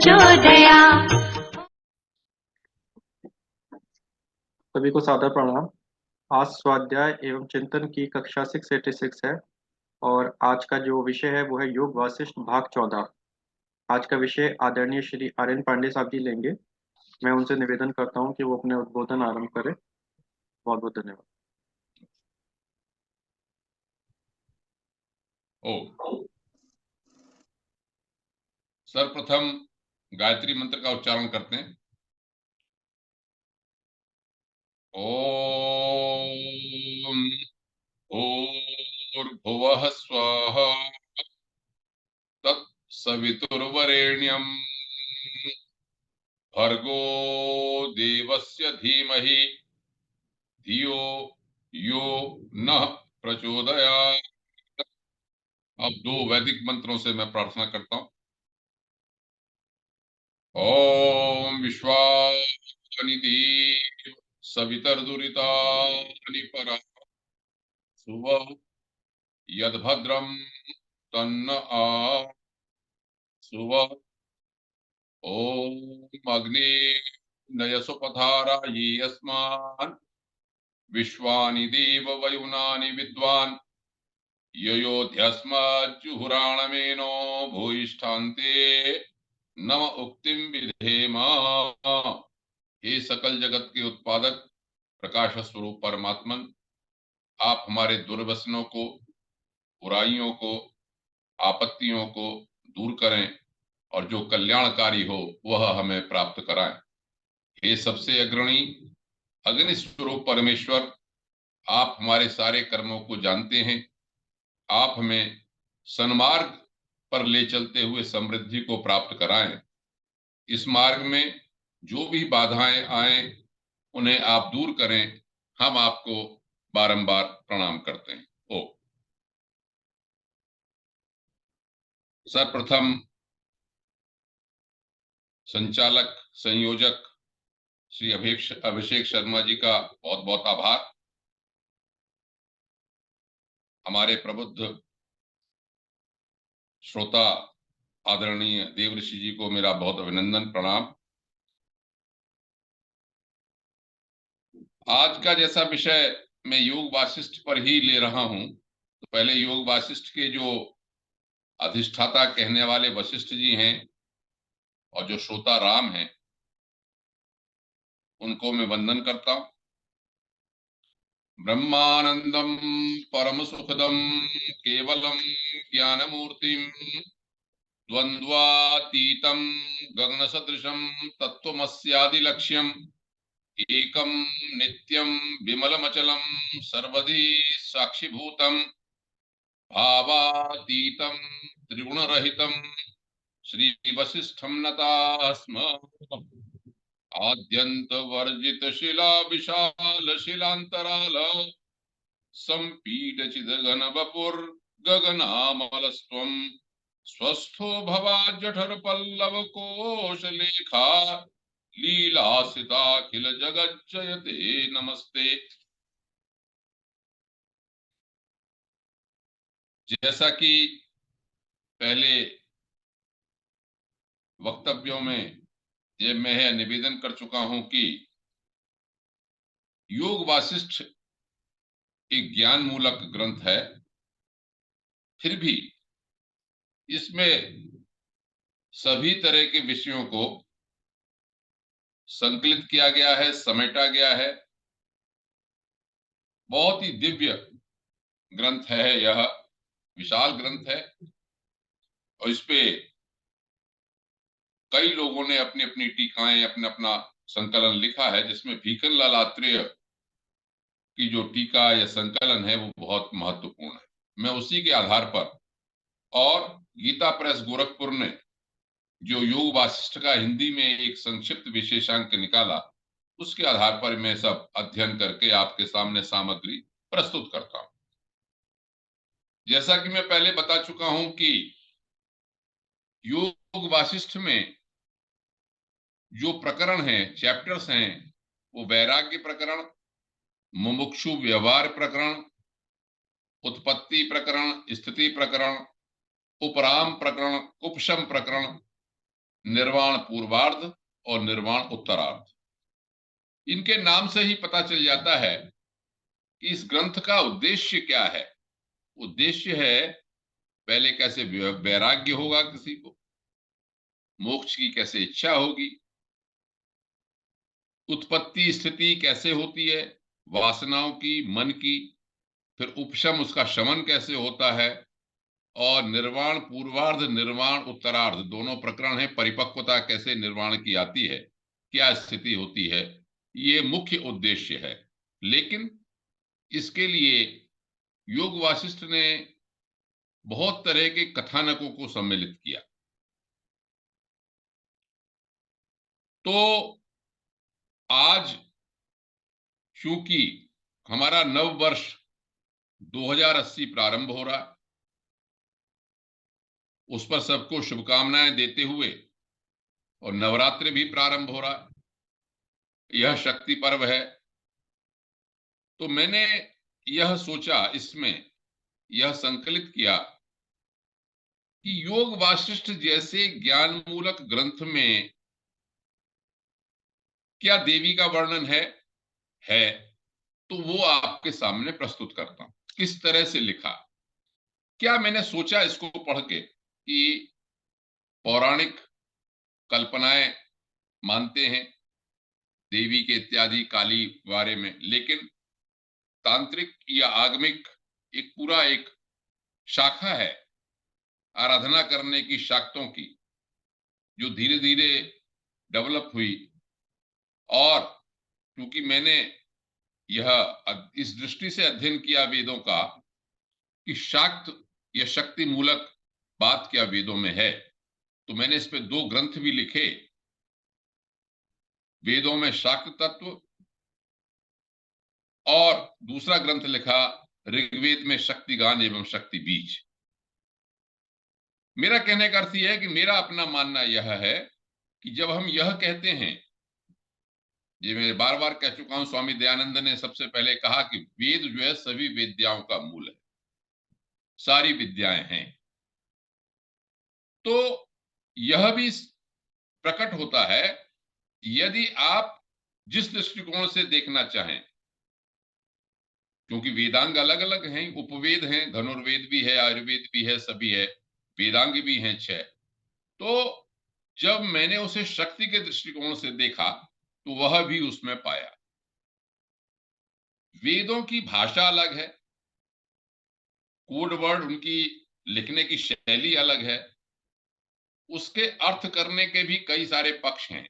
प्रचोदया। सभी को सादर प्रणाम। आज स्वाध्याय एवं चिंतन की कक्षा 686 है और आज का जो विषय है वो है योग वासिष्ठ भाग 14। आज का विषय आदरणीय श्री आर्यन पांडे साहब जी लेंगे। मैं उनसे निवेदन करता हूँ कि वो अपने उद्बोधन आरंभ करें। बहुत बहुत धन्यवाद। सर्वप्रथम गायत्री मंत्र का उच्चारण करते हैं। ओम भूर्भुवः स्वः तत्सवितुर्वरेण्यं भर्गो देवस्य धीमहि धियो यो नः प्रचोदयात्। अब दो वैदिक मंत्रों से मैं प्रार्थना करता हूं। ओम विश्वानि देव सवितर्दुरितानि परा सुवः यद्भद्रं तन्न आ सुवः। ओम अग्नि नयसुपधारायै अस्मान् विश्वानि देव वयुनानि विद्वान् ययोध्यस्मज्जुहुराणमेनो भूयिष्ठान्ते नम उक्तिं विधेम। हे सकल जगत के उत्पादक प्रकाश स्वरूप परमात्मन, आप हमारे दुर्व्यसनों को, बुराइयों को, आपत्तियों को दूर करें और जो कल्याणकारी हो वह हमें प्राप्त कराएं। हे सबसे अग्रणी अग्नि स्वरूप परमेश्वर, आप हमारे सारे कर्मों को जानते हैं। आप हमें सन्मार्ग पर ले चलते हुए समृद्धि को प्राप्त कराएं। इस मार्ग में जो भी बाधाएं आए उन्हें आप दूर करें। हम आपको बारंबार प्रणाम करते हैं। ओ सर्वप्रथम संचालक संयोजक श्री अभिषेक शर्मा जी का बहुत बहुत आभार। हमारे प्रबुद्ध श्रोता आदरणीय देव ऋषि जी को मेरा बहुत अभिनंदन प्रणाम। आज का जैसा विषय मैं योग वासिष्ठ पर ही ले रहा हूं, तो पहले योग वासिष्ठ के जो अधिष्ठाता कहने वाले वशिष्ठ जी हैं और जो श्रोता राम हैं, उनको मैं वंदन करता हूं। ब्रह्मानंदम परम सुखदम केवलम ज्ञानमूर्तिम द्वंद्वातीतम गगन सदृशम तत्वमस्यादि लक्ष्यम एकम नित्यम विमलमचलम सर्वधि साक्षिभूतम भावातीतम त्रिगुणरहितम श्री वशिष्ठम नताः स्म। आद्यंत वर्जित शिला विशाल शिलांतराल संपीड चिदगन वपुर गगनामलस्त्वं स्वस्थो भवा जठर पल्लव कोश लेखा लीलासिताखिल जगज्जयते नमस्ते। जैसा कि पहले वक्तव्यों में ये मैं निवेदन कर चुका हूं कि योग वासिष्ठ एक ज्ञान मूलक ग्रंथ है, फिर भी इसमें सभी तरह के विषयों को संकलित किया गया है, समेटा गया है। बहुत ही दिव्य ग्रंथ है, यह विशाल ग्रंथ है और इस पे कई लोगों ने अपनी अपनी टीकाएं, अपना अपना संकलन लिखा है, जिसमें भीखन लाल आत्रेय की जो टीका या संकलन है वो बहुत महत्वपूर्ण है। मैं उसी के आधार पर और गीता प्रेस गोरखपुर ने जो योग वासिष्ठ का हिंदी में एक संक्षिप्त विशेषांक निकाला, उसके आधार पर मैं सब अध्ययन करके आपके सामने सामग्री प्रस्तुत करता हूं। जैसा कि मैं पहले बता चुका हूं कि योग वासिष्ठ में जो प्रकरण हैं, चैप्टर्स हैं, वो वैराग्य प्रकरण, मुमुक्षु व्यवहार प्रकरण, उत्पत्ति प्रकरण, स्थिति प्रकरण, उपराम प्रकरण, उपशम प्रकरण, निर्वाण पूर्वार्ध और निर्वाण उत्तरार्ध। इनके नाम से ही पता चल जाता है कि इस ग्रंथ का उद्देश्य क्या है। उद्देश्य है पहले कैसे वैराग्य होगा किसी को, मोक्ष की कैसे इच्छा होगी, उत्पत्ति स्थिति कैसे होती है वासनाओं की, मन की, फिर उपशम उसका शमन कैसे होता है, और निर्वाण पूर्वार्ध निर्वाण उत्तरार्ध दोनों प्रकरण है, परिपक्वता कैसे निर्वाण की आती है, क्या स्थिति होती है, ये मुख्य उद्देश्य है। लेकिन इसके लिए योग वासिष्ठ ने बहुत तरह के कथानकों को सम्मिलित किया। तो आज चूंकि हमारा नव वर्ष 2080 प्रारंभ हो रहा, उस पर सबको शुभकामनाएं देते हुए, और नवरात्रि भी प्रारंभ हो रहा, यह शक्ति पर्व है, तो मैंने यह सोचा, इसमें यह संकलित किया कि योग वासिष्ठ जैसे ज्ञान मूलक ग्रंथ में क्या देवी का वर्णन है तो वो आपके सामने प्रस्तुत करता हूं। किस तरह से लिखा, क्या मैंने सोचा इसको पढ़ के कि पौराणिक कल्पनाएं मानते हैं देवी के इत्यादि काली बारे में, लेकिन तांत्रिक या आगमिक एक पूरा एक शाखा है आराधना करने की शाक्तों की, जो धीरे धीरे डेवलप हुई। और क्योंकि मैंने यह इस दृष्टि से अध्ययन किया वेदों का कि शाक्त या शक्ति मूलक बात क्या वेदों में है, तो मैंने इस पे 2 ग्रंथ भी लिखे। वेदों में शाक्त तत्व, और दूसरा ग्रंथ लिखा ऋग्वेद में शक्ति गान एवं शक्ति बीज। मेरा कहने का अर्थ यह है कि मेरा अपना मानना यह है कि जब हम यह कहते हैं, ये मैं बार बार कह चुका हूं, स्वामी दयानंद ने सबसे पहले कहा कि वेद जो है सभी विद्याओं का मूल है, सारी विद्याएं हैं। तो यह भी प्रकट होता है यदि आप जिस दृष्टिकोण से देखना चाहें, क्योंकि वेदांग अलग अलग हैं, उपवेद हैं, धनुर्वेद भी है, आयुर्वेद भी है, सभी है, वेदांग भी हैं 6। तो जब मैंने उसे शक्ति के दृष्टिकोण से देखा तो वह भी उसमें पाया। वेदों की भाषा अलग है, कोड वर्ड उनकी लिखने की शैली अलग है, उसके अर्थ करने के भी कई सारे पक्ष हैं।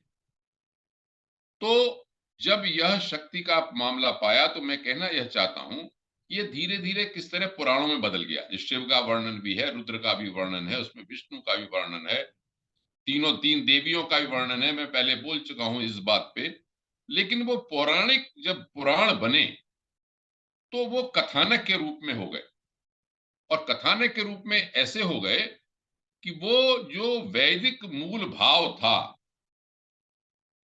तो जब यह शक्ति का मामला पाया तो मैं कहना यह चाहता हूं, ये धीरे धीरे किस तरह पुराणों में बदल गया। जिस शिव का वर्णन भी है, रुद्र का भी वर्णन है, उसमें विष्णु का भी वर्णन है, तीन देवियों का भी वर्णन है, मैं पहले बोल चुका हूं इस बात पे। लेकिन वो पौराणिक जब पुराण बने तो वो कथानक के रूप में हो गए, और कथानक के रूप में ऐसे हो गए कि वो जो वैदिक मूल भाव था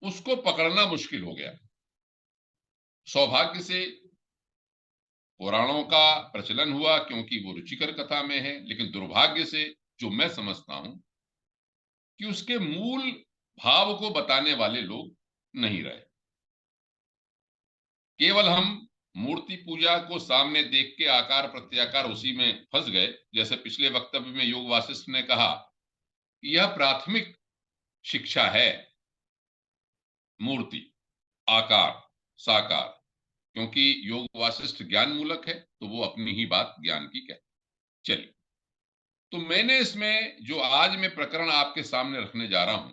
उसको पकड़ना मुश्किल हो गया। सौभाग्य से पुराणों का प्रचलन हुआ क्योंकि वो रुचिकर कथा में है, लेकिन दुर्भाग्य से जो मैं समझता हूं कि उसके मूल भाव को बताने वाले लोग नहीं रहे। केवल हम मूर्ति पूजा को सामने देख के आकार प्रत्याकार उसी में फंस गए। जैसे पिछले वक्तव्य में योग वासिष्ठ ने कहा, यह प्राथमिक शिक्षा है, मूर्ति, आकार, साकार, क्योंकि योग वासिष्ठ ज्ञान मूलक है तो वो अपनी ही बात ज्ञान की कहते। चलिए, तो मैंने इसमें जो आज मैं प्रकरण आपके सामने रखने जा रहा हूं,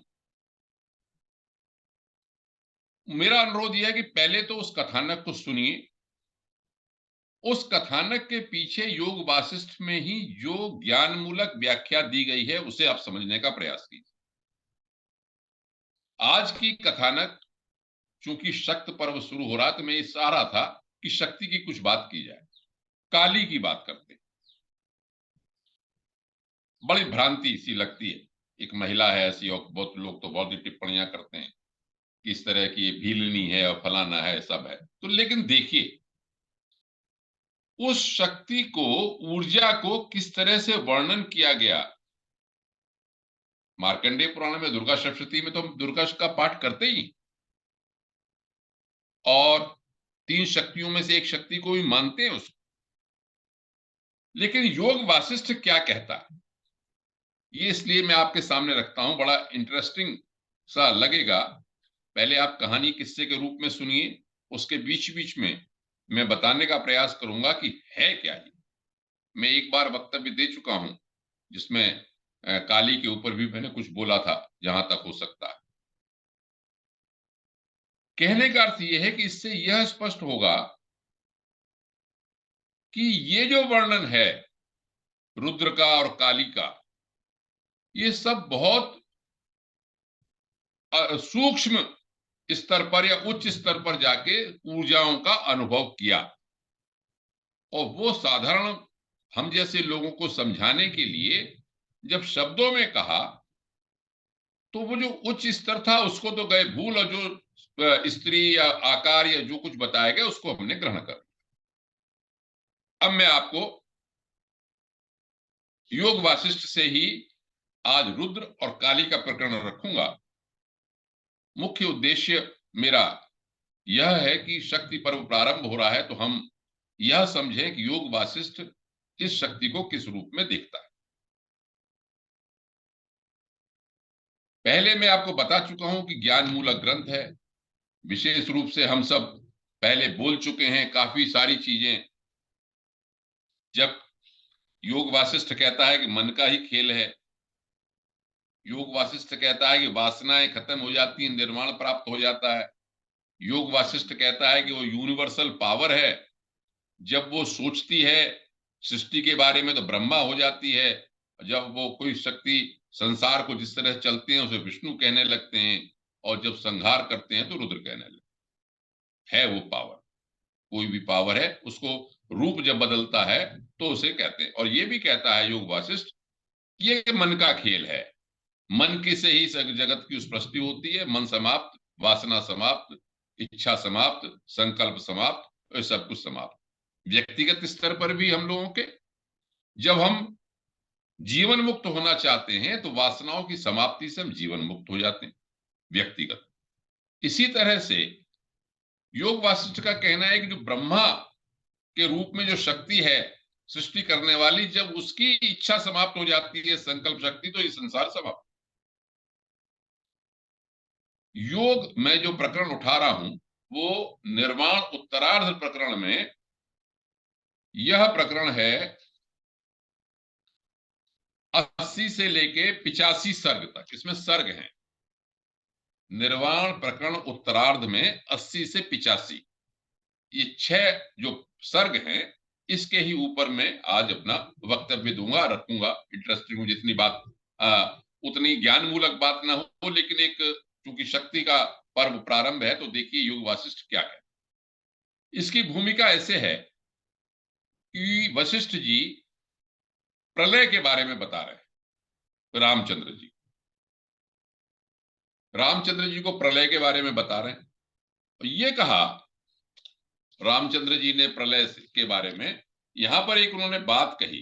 मेरा अनुरोध यह है कि पहले तो उस कथानक को सुनिए, उस कथानक के पीछे योग वासिष्ठ में ही जो ज्ञान मूलक व्याख्या दी गई है उसे आप समझने का प्रयास कीजिए। आज की कथानक, चूंकि शक्त पर्व शुरू हो रहा, तो मैं ये चाह रहा था कि शक्ति की कुछ बात की जाए। काली की बात करते, बड़ी भ्रांति सी लगती है, एक महिला है ऐसी, और बहुत लोग तो बहुत ही टिप्पणियां करते हैं कि इस तरह की भीलनी है और फलाना है, सब है। तो लेकिन देखिए, उस शक्ति को, ऊर्जा को किस तरह से वर्णन किया गया। मार्कंडेय पुराण में दुर्गा सप्तशती में तो हम दुर्गा का पाठ करते ही, और 3 शक्तियों में से एक शक्ति को भी मानते हैं उसको। लेकिन योग वासिष्ठ क्या कहता है, ये इसलिए मैं आपके सामने रखता हूं, बड़ा इंटरेस्टिंग सा लगेगा। पहले आप कहानी किस्से के रूप में सुनिए, उसके बीच बीच में मैं बताने का प्रयास करूंगा कि है क्या ये। मैं एक बार वक्तव्य दे चुका हूं जिसमें काली के ऊपर भी मैंने कुछ बोला था, जहां तक हो सकता है। कहने का अर्थ यह है कि इससे यह स्पष्ट होगा कि ये जो वर्णन है रुद्र का और काली का, ये सब बहुत सूक्ष्म स्तर पर या उच्च स्तर पर जाके ऊर्जाओं का अनुभव किया, और वो साधारण हम जैसे लोगों को समझाने के लिए जब शब्दों में कहा, तो वो जो उच्च स्तर था उसको तो गए भूल, और जो स्त्री या आकार या जो कुछ बताया गया उसको हमने ग्रहण कर। अब मैं आपको योग वासिष्ठ से ही आज रुद्र और काली का प्रकरण रखूंगा। मुख्य उद्देश्य मेरा यह है कि शक्ति पर्व प्रारंभ हो रहा है तो हम यह समझें कि योग वासिष्ठ इस शक्ति को किस रूप में देखता है। पहले मैं आपको बता चुका हूं कि ज्ञान मूलक ग्रंथ है। विशेष रूप से हम सब पहले बोल चुके हैं काफी सारी चीजें। जब योग वासिष्ठ कहता है कि मन का ही खेल है, योग वासिष्ठ कहता है कि वासनाएं खत्म हो जाती हैं, निर्वाण प्राप्त हो जाता है, योग वासिष्ठ कहता है कि वो यूनिवर्सल पावर है, जब वो सोचती है सृष्टि के बारे में तो ब्रह्मा हो जाती है, जब वो कोई शक्ति संसार को जिस तरह चलते हैं उसे विष्णु कहने लगते हैं, और जब संहार करते हैं तो रुद्र कहने लगते हैं। है वो पावर, कोई भी पावर है, उसको रूप जब बदलता है तो उसे कहते हैं। और ये भी कहता है योग वासिष्ठ, ये मन का खेल है, मन के से ही जगत की उत्पत्ति होती है। मन समाप्त, वासना समाप्त, इच्छा समाप्त, संकल्प समाप्त, और सब कुछ समाप्त। व्यक्तिगत स्तर पर भी हम लोगों के, जब हम जीवन मुक्त होना चाहते हैं तो वासनाओं की समाप्ति से हम जीवन मुक्त हो जाते हैं व्यक्तिगत। इसी तरह से योग वासिष्ठ का कहना है कि जो ब्रह्मा के रूप में जो शक्ति है सृष्टि करने वाली, जब उसकी इच्छा समाप्त हो जाती है, संकल्प शक्ति, तो ये संसार समाप्त। योग मैं जो प्रकरण उठा रहा हूं वो निर्वाण उत्तरार्ध प्रकरण में, यह प्रकरण है 80 से लेके 85 सर्ग तक, इसमें सर्ग हैं। निर्वाण प्रकरण उत्तरार्ध में 80 से 85, ये 6 जो सर्ग हैं, इसके ही ऊपर मैं आज अपना वक्तव्य दूंगा, रखूंगा। इंटरेस्टिंग, जितनी बात उतनी ज्ञान मूलक बात ना हो, लेकिन एक चूंकि शक्ति का पर्व प्रारंभ है तो देखिए योग वासिष्ठ क्या है। इसकी भूमिका ऐसे है कि वशिष्ठ जी प्रलय के बारे में बता रहे हैं रामचंद्र जी। रामचंद्र जी को प्रलय के बारे में बता रहे हैं। तो ये कहा रामचंद्र जी ने प्रलय के बारे में, यहां पर एक उन्होंने बात कही,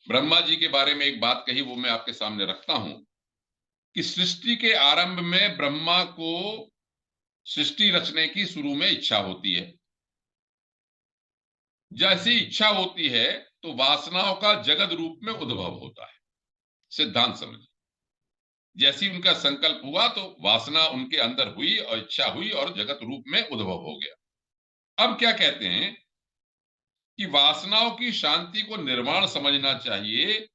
ब्रह्मा जी के बारे में एक बात कही, वो मैं आपके सामने रखता हूं कि सृष्टि के आरंभ में ब्रह्मा को सृष्टि रचने की शुरू में इच्छा होती है। जैसी इच्छा होती है तो वासनाओं का जगत रूप में उद्भव होता है। सिद्धांत समझिए, जैसी उनका संकल्प हुआ तो वासना उनके अंदर हुई और इच्छा हुई और जगत रूप में उद्भव हो गया। अब क्या कहते हैं कि वासनाओं की शांति को निर्वाण समझना चाहिए,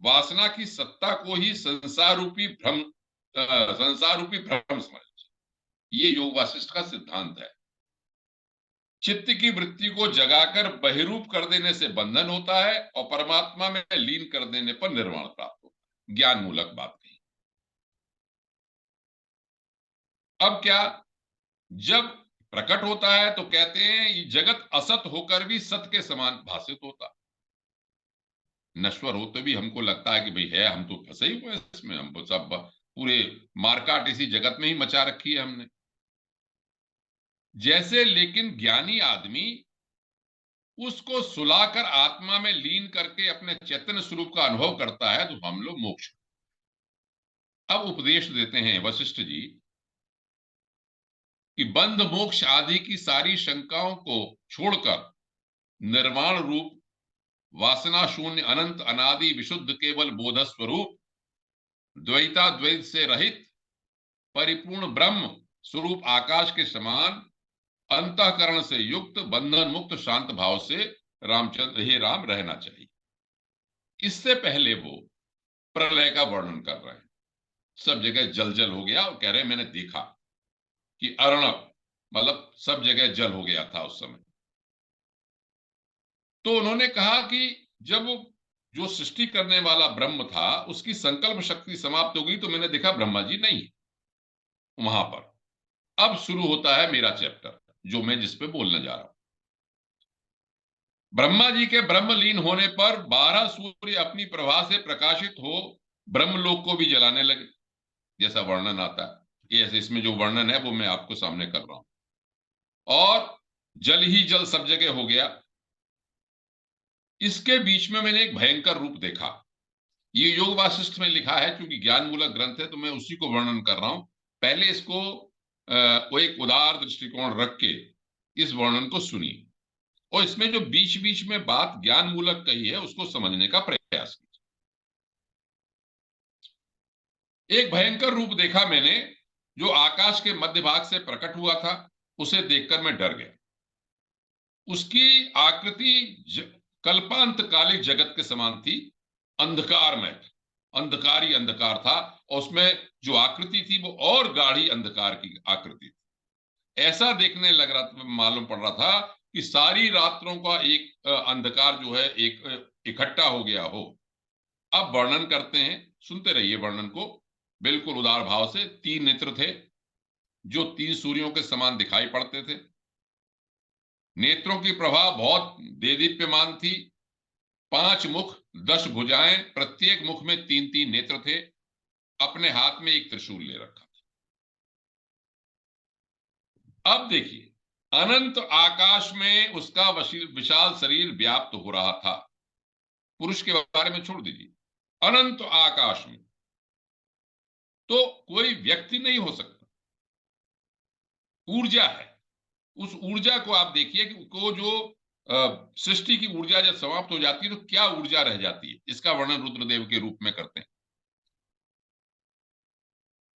वासना की सत्ता को ही संसार रूपी भ्रम समझना चाहिए। ये योग वासिष्ठ का सिद्धांत है। चित्त की वृत्ति को जगाकर बहिरूप कर देने से बंधन होता है और परमात्मा में लीन कर देने पर निर्वाण प्राप्त होता है। ज्ञान मूलक बात कही। अब क्या, जब प्रकट होता है तो कहते हैं ये जगत असत होकर भी सत के समान भाषित होता। नश्वर होते भी हमको लगता है कि भाई है, हम तो फंसे ही हुए इसमें, हम तो सब पूरे मारकाट इसी जगत में ही मचा रखी है हमने जैसे। लेकिन ज्ञानी आदमी उसको सुलाकर आत्मा में लीन करके अपने चैतन्य स्वरूप का अनुभव करता है, तो हम लोग मोक्ष। अब उपदेश देते हैं वशिष्ठ जी कि बंध मोक्ष आदि की सारी शंकाओं को छोड़कर निर्वाण रूप वासना शून्य अनंत अनादि विशुद्ध केवल बोध स्वरूप द्वैताद्वैत से रहित परिपूर्ण ब्रह्म स्वरूप आकाश के समान अंतःकरण से युक्त बंधन मुक्त शांत भाव से रामचंद्र हे राम रहना चाहिए। इससे पहले वो प्रलय का वर्णन कर रहे हैं। सब जगह जल जल हो गया और कह रहे हैं मैंने देखा कि अर्णव मतलब सब जगह जल हो गया था उस समय। तो उन्होंने कहा कि जब जो सृष्टि करने वाला ब्रह्म था उसकी संकल्प शक्ति समाप्त हो गई तो मैंने देखा ब्रह्मा जी नहीं वहां पर। अब शुरू होता है मेरा चैप्टर जो मैं जिस पे बोलने जा रहा हूं। ब्रह्मा जी के ब्रह्मलीन होने पर 12 सूर्य अपनी प्रभा से प्रकाशित हो ब्रह्मलोक को भी जलाने लगे, जैसा वर्णन आता है। ये ऐसे इसमें जो वर्णन है वो मैं आपको सामने कर रहा हूं। और जल ही जल सब जगह हो गया। इसके बीच में मैंने एक भयंकर रूप देखा। ये योग वासिष्ठ में लिखा है, क्योंकि ज्ञान मूलक ग्रंथ है तो मैं उसी को वर्णन कर रहा हूं। पहले इसको वो एक उदार दृष्टिकोण रख के इस वर्णन को सुनिए और इसमें जो बीच बीच में बात ज्ञान मूलक कही है उसको समझने का प्रयास कीजिए। एक भयंकर रूप देखा मैंने जो आकाश के मध्य भाग से प्रकट हुआ था। उसे देखकर मैं डर गया। उसकी आकृति कल्पांतकालिक जगत के समान थी, अंधकारमय, अंधकार ही अंधकार था और उसमें जो आकृति थी वो और गाढ़ी अंधकार की आकृति थी। ऐसा देखने लग रहा, मालूम पड़ रहा था कि सारी रात्रों का एक अंधकार जो है एक इकट्ठा हो गया हो। अब वर्णन करते हैं, सुनते रहिए वर्णन को बिल्कुल उदार भाव से। 3 नेत्र थे जो 3 सूर्यों के समान दिखाई पड़ते थे। नेत्रों की प्रभा बहुत देदीप्यमान थी। 5 मुख 10 भुजाएं, प्रत्येक मुख में 3-3 नेत्र थे। अपने हाथ में एक त्रिशूल ले रखा था। अब देखिए, अनंत आकाश में उसका विशाल शरीर व्याप्त हो रहा था। पुरुष के बारे में छोड़ दीजिए, अनंत आकाश में तो कोई व्यक्ति नहीं हो सकता, ऊर्जा है। उस ऊर्जा को आप देखिए कि को जो सृष्टि की ऊर्जा जब समाप्त हो जाती है तो क्या ऊर्जा रह जाती है, इसका वर्णन रुद्रदेव के रूप में करते हैं।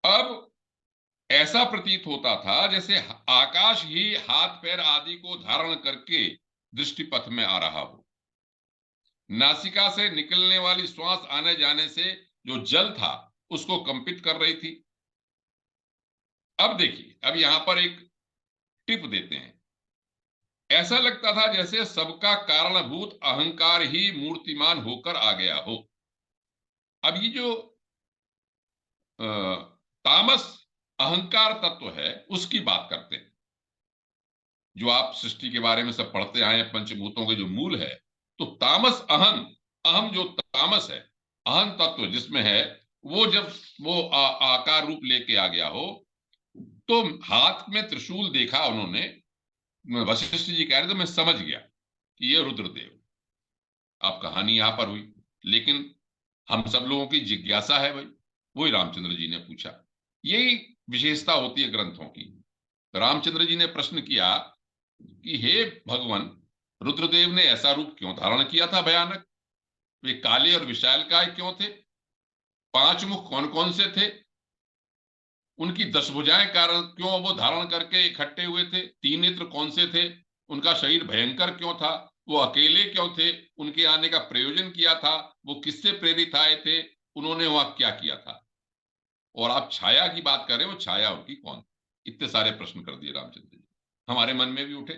अब ऐसा प्रतीत होता था जैसे आकाश ही हाथ पैर आदि को धारण करके दृष्टिपथ में आ रहा हो। नासिका से निकलने वाली श्वास आने जाने से जो जल था उसको कंपित कर रही थी। अब देखिए, अब यहां पर एक टिप देते हैं। ऐसा लगता था जैसे सबका कारणभूत अहंकार ही मूर्तिमान होकर आ गया हो। अब ये जो तामस अहंकार तत्व है उसकी बात करते हैं। जो आप सृष्टि के बारे में सब पढ़ते आए हैं, पंचभूतों के जो मूल है, तो तामस अहम, अहम जो तामस है, अहम तत्व जिसमें है, वो जब वो आकार रूप लेके आ गया हो तो हाथ में त्रिशूल देखा उन्होंने। वशिष्ठ जी कह रहे तो मैं समझ गया कि ये रुद्रदेव। आप कहानी यहां पर हुई, लेकिन हम सब लोगों की जिज्ञासा है भाई, वही रामचंद्र जी ने पूछा। यही विशेषता होती है ग्रंथों की। रामचंद्र जी ने प्रश्न किया कि हे भगवान, रुद्रदेव ने ऐसा रूप क्यों धारण किया था भयानक? वे काले और विशालकाय क्यों थे? 5 मुख कौन कौन से थे? उनकी 10 भुजाएं कारण क्यों वो धारण करके इकट्ठे हुए थे? 3 नेत्र कौन से थे? उनका शरीर भयंकर क्यों था? वो अकेले क्यों थे? उनके आने का प्रयोजन किया था? वो किससे प्रेरित आए थे? उन्होंने वहां क्या किया था? और आप छाया की बात कर रहे हो, छाया उनकी कौन? इतने सारे प्रश्न कर दिए रामचंद्र जी। हमारे मन में भी उठे,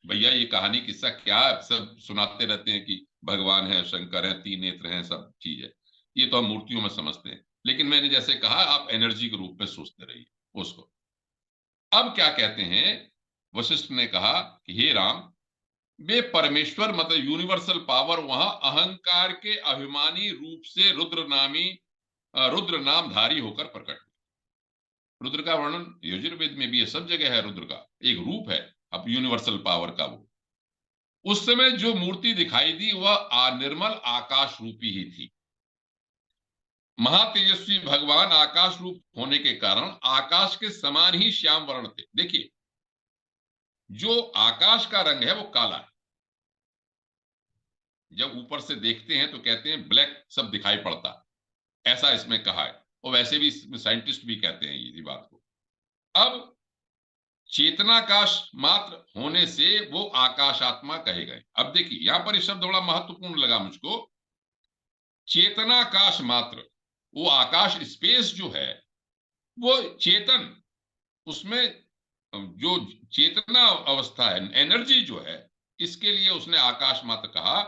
भैया ये कहानी किस्सा क्या सब सुनाते रहते हैं कि भगवान है, शंकर है, 3 नेत्र हैं, सब चीज है। ये तो हम मूर्तियों में समझते हैं, लेकिन मैंने जैसे कहा आप एनर्जी के रूप में सोचते रहिए उसको। अब क्या कहते हैं, वशिष्ठ ने कहा कि हे राम, वे परमेश्वर मतलब यूनिवर्सल पावर वहां अहंकार के अभिमानी रूप से रुद्र नामधारी होकर प्रकट। रुद्र का वर्णन यजुर्वेद में भी है, सब जगह है। रुद्र का एक रूप है अब यूनिवर्सल पावर का वो। उस समय जो मूर्ति दिखाई दी वह निर्मल आकाश रूपी ही थी। महातेजस्वी भगवान आकाश रूप होने के कारण आकाश के समान ही श्याम वर्ण थे। देखिए, जो आकाश का रंग है वो काला है। जब ऊपर से देखते हैं तो कहते हैं ब्लैक सब दिखाई पड़ता, ऐसा इसमें कहा है, और वैसे भी साइंटिस्ट भी कहते हैं ये बात को। अब चेतनाकाश मात्र होने से वो आकाशात्मा कहे गए। अब देखिए, यहां पर ये शब्द बड़ा महत्वपूर्ण लगा मुझको। चेतनाकाश मात्र, वो आकाश स्पेस जो है वो चेतन, उसमें जो चेतना अवस्था है, एनर्जी जो है, इसके लिए उसने आकाश मात्र कहा।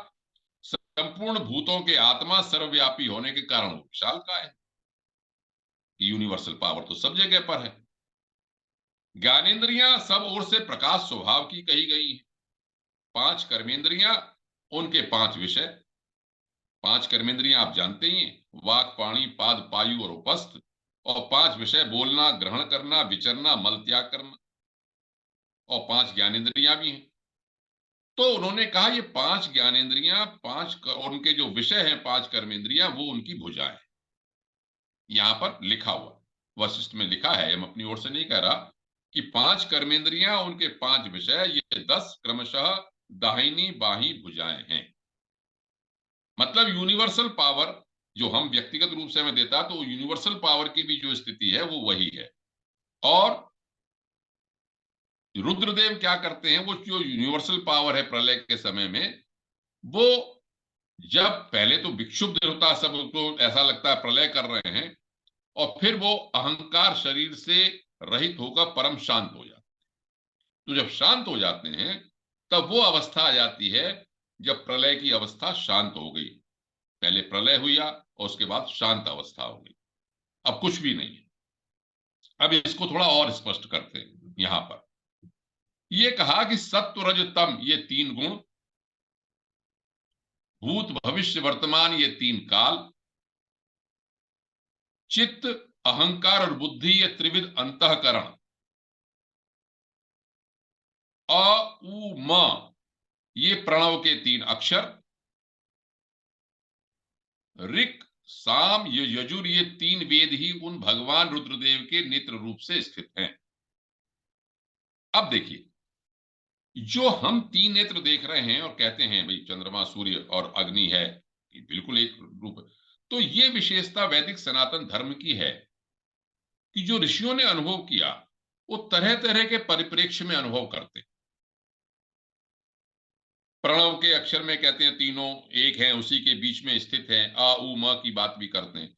संपूर्ण भूतों के आत्मा सर्वव्यापी होने के कारण वो विशाल का है। यूनिवर्सल पावर तो सब जगह पर है। ज्ञानेन्द्रियां सब ओर से प्रकाश स्वभाव की कही गई है। पांच कर्मेंद्रियां, उनके पांच विषय। पांच कर्मेंद्रियां आप जानते ही हैं, वाक, पाणी, पाद, पायु और उपस्थ। और पांच विषय, बोलना, ग्रहण करना, विचरना, मल त्याग करना। और पांच ज्ञानेन्द्रियां भी हैं। तो उन्होंने कहा ये पांच ज्ञानेन्द्रियां, उनके जो विषय हैं पांच कर्मेंद्रियां, वो उनकी भुजाएं। यहां पर लिखा हुआ, वशिष्ठ में लिखा है, हम अपनी ओर से नहीं कह रहा, कि पांच कर्मेंद्रियां, उनके पांच विषय, ये 10 क्रमशः दाहिनी बाही भुजाएं हैं। मतलब यूनिवर्सल पावर जो हम व्यक्तिगत रूप से हमें देता, तो यूनिवर्सल पावर की भी जो स्थिति है वो वही है। और रुद्रदेव क्या करते हैं, वो जो यूनिवर्सल पावर है प्रलय के समय में, वो जब पहले तो विक्षुब्ध होता, सबको ऐसा लगता है प्रलय कर रहे हैं, और फिर वो अहंकार शरीर से रहित होकर परम शांत हो जाते। तो जब शांत हो जाते हैं तब वो अवस्था आ जाती है जब प्रलय की अवस्था शांत हो गई। पहले प्रलय हुआ और उसके बाद शांत अवस्था हो गई, अब कुछ भी नहीं है। अब इसको थोड़ा और स्पष्ट करते हैं। यहां पर ये कहा कि सत्व रज तम, ये तीन गुण, भूत भविष्य वर्तमान, ये तीन काल, चित्त, अहंकार और बुद्धि, ये त्रिविध अंतःकरण, अ उ म, ये प्रणव के तीन अक्षर, ऋक, साम, यजुर, ये तीन वेद ही उन भगवान रुद्रदेव के नेत्र रूप से स्थित हैं। अब देखिए, जो हम तीन नेत्र देख रहे हैं और कहते हैं भाई चंद्रमा, सूर्य और अग्नि है, ये बिल्कुल एक रूप है। तो ये विशेषता वैदिक सनातन धर्म की है कि जो ऋषियों ने अनुभव किया वो तरह तरह के परिप्रेक्ष्य में अनुभव करते। प्रणव के अक्षर में कहते हैं तीनों एक हैं, उसी के बीच में स्थित हैं, आ उ म की बात भी करते हैं।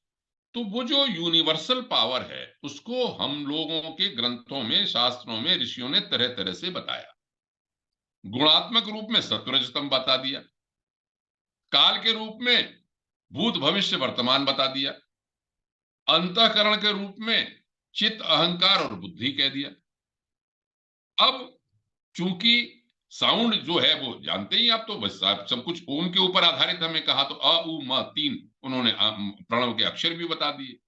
तो वो जो यूनिवर्सल पावर है उसको हम लोगों के ग्रंथों में, शास्त्रों में ऋषियों ने तरह तरह से बताया। गुणात्मक रूप में सत्वरजतम बता दिया, काल के रूप में भूत भविष्य वर्तमान बता दिया, अंतःकरण के रूप में चित्त, अहंकार और बुद्धि कह दिया। अब चूंकि साउंड जो है वो जानते ही आप, तो बस सब कुछ ओम के ऊपर आधारित हमें कहा, तो अ उ म तीन उन्होंने प्रणव के अक्षर भी बता दिए।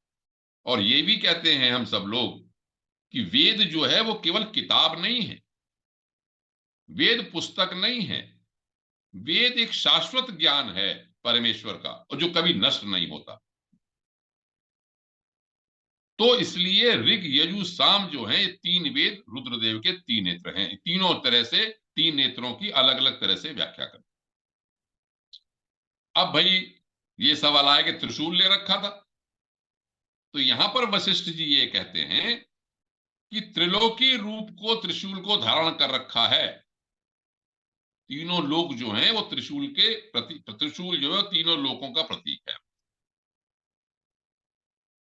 और ये भी कहते हैं हम सब लोग कि वेद जो है वो केवल किताब नहीं है, वेद पुस्तक नहीं है, वेद एक शाश्वत ज्ञान है परमेश्वर का, और जो कभी नष्ट नहीं होता। तो इसलिए ऋग, यजु, साम जो है, ये तीन वेद रुद्रदेव के तीन नेत्र हैं। तीनों तरह से तीन नेत्रों की अलग अलग तरह से व्याख्या कर। अब भाई ये सवाल आया कि त्रिशूल ले रखा था, तो यहां पर वशिष्ठ जी ये कहते हैं कि त्रिलोकी रूप को, त्रिशूल को धारण कर रखा है। तीनों लोक जो हैं वो त्रिशूल के प्रति, त्रिशूल जो है तीनों लोकों का प्रतीक है।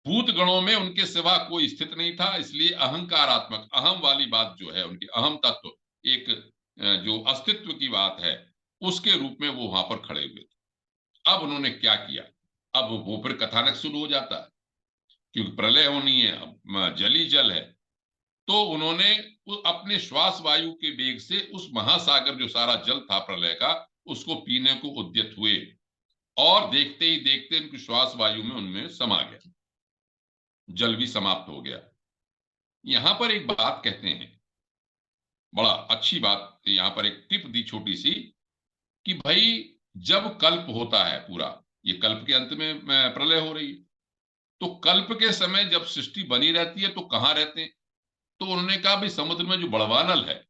भूत गणों में उनके सिवा कोई स्थित नहीं था, इसलिए अहंकारात्मक, अहम वाली बात जो है, उनकी अहम तत्व, एक जो अस्तित्व की बात है, उसके रूप में वो वहां पर खड़े हुए थे। अब उन्होंने क्या किया, अब वो फिर कथानक शुरू हो जाता है, क्योंकि प्रलय होनी है, अब जल ही जल है। तो उन्होंने अपने श्वास वायु के वेग से उस महासागर जो सारा जल था प्रलय का, उसको पीने को उद्यत हुए, और देखते ही देखते उनकी श्वास वायु में उनमें समा गया, जल भी समाप्त हो गया। यहां पर एक बात कहते हैं, बड़ा अच्छी बात, यहां पर एक टिप दी छोटी सी, कि भाई जब कल्प होता है पूरा, ये कल्प के अंत में प्रलय हो रही है, तो कल्प के समय जब सृष्टि बनी रहती है तो कहां रहते हैं? तो उन्होंने कहा भाई समुद्र में जो बड़वानल है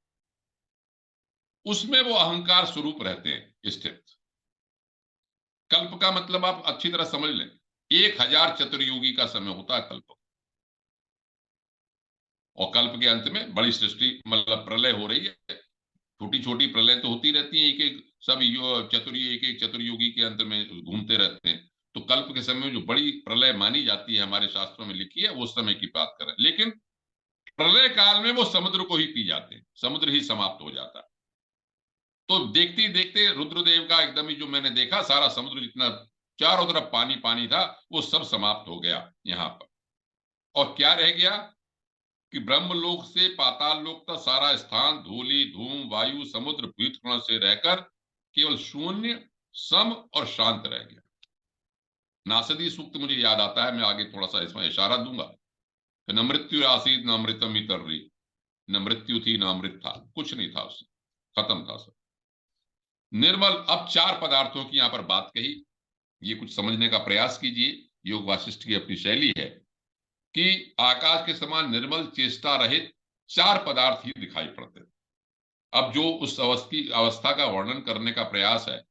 उसमें वो अहंकार स्वरूप रहते हैं स्थित। कल्प का मतलब आप अच्छी तरह समझ लें, 1000 चतुर्युगी का समय होता है कल्प। और कल्प के अंत में बड़ी सृष्टि मतलब प्रलय हो रही है। छोटी छोटी प्रलय तो होती रहती है, एक एक सब चतुर्युगी, एक एक चतुर्युगी के अंत में घूमते रहते हैं। तो कल्प के समय में जो बड़ी प्रलय मानी जाती है, हमारे शास्त्रों में लिखी है, वो समय की बात करें। लेकिन प्रलय काल में वो समुद्र को ही पी जाते हैं, समुद्र ही समाप्त हो जाता है। तो देखते ही देखते रुद्रदेव का एकदम ही जो मैंने देखा, सारा समुद्र जितना चारों तरफ पानी पानी था वो सब समाप्त हो गया यहां पर। और क्या रह गया कि ब्रह्मलोक से पाताल लोक तक सारा स्थान धूलि धूम वायु समुद्र भूतकण से रहकर केवल शून्य सम और शांत रह गया। नासदी सूक्त मुझे याद आता है, मैं आगे थोड़ा सा इसमें इशारा दूंगा। न मृत्यु आसीद न अमृतम इतर्री, न मृत्यु थी न अमृत था, कुछ नहीं था उससे, खत्म था सब निर्मल। अब 4 पदार्थों की यहां पर बात कही, ये कुछ समझने का प्रयास कीजिए। योग वासिष्ठ की अपनी शैली है कि आकाश के समान निर्मल चेष्टा रहित 4 पदार्थ ही दिखाई पड़ते थे। अब जो उस अवस्था का वर्णन करने का प्रयास है,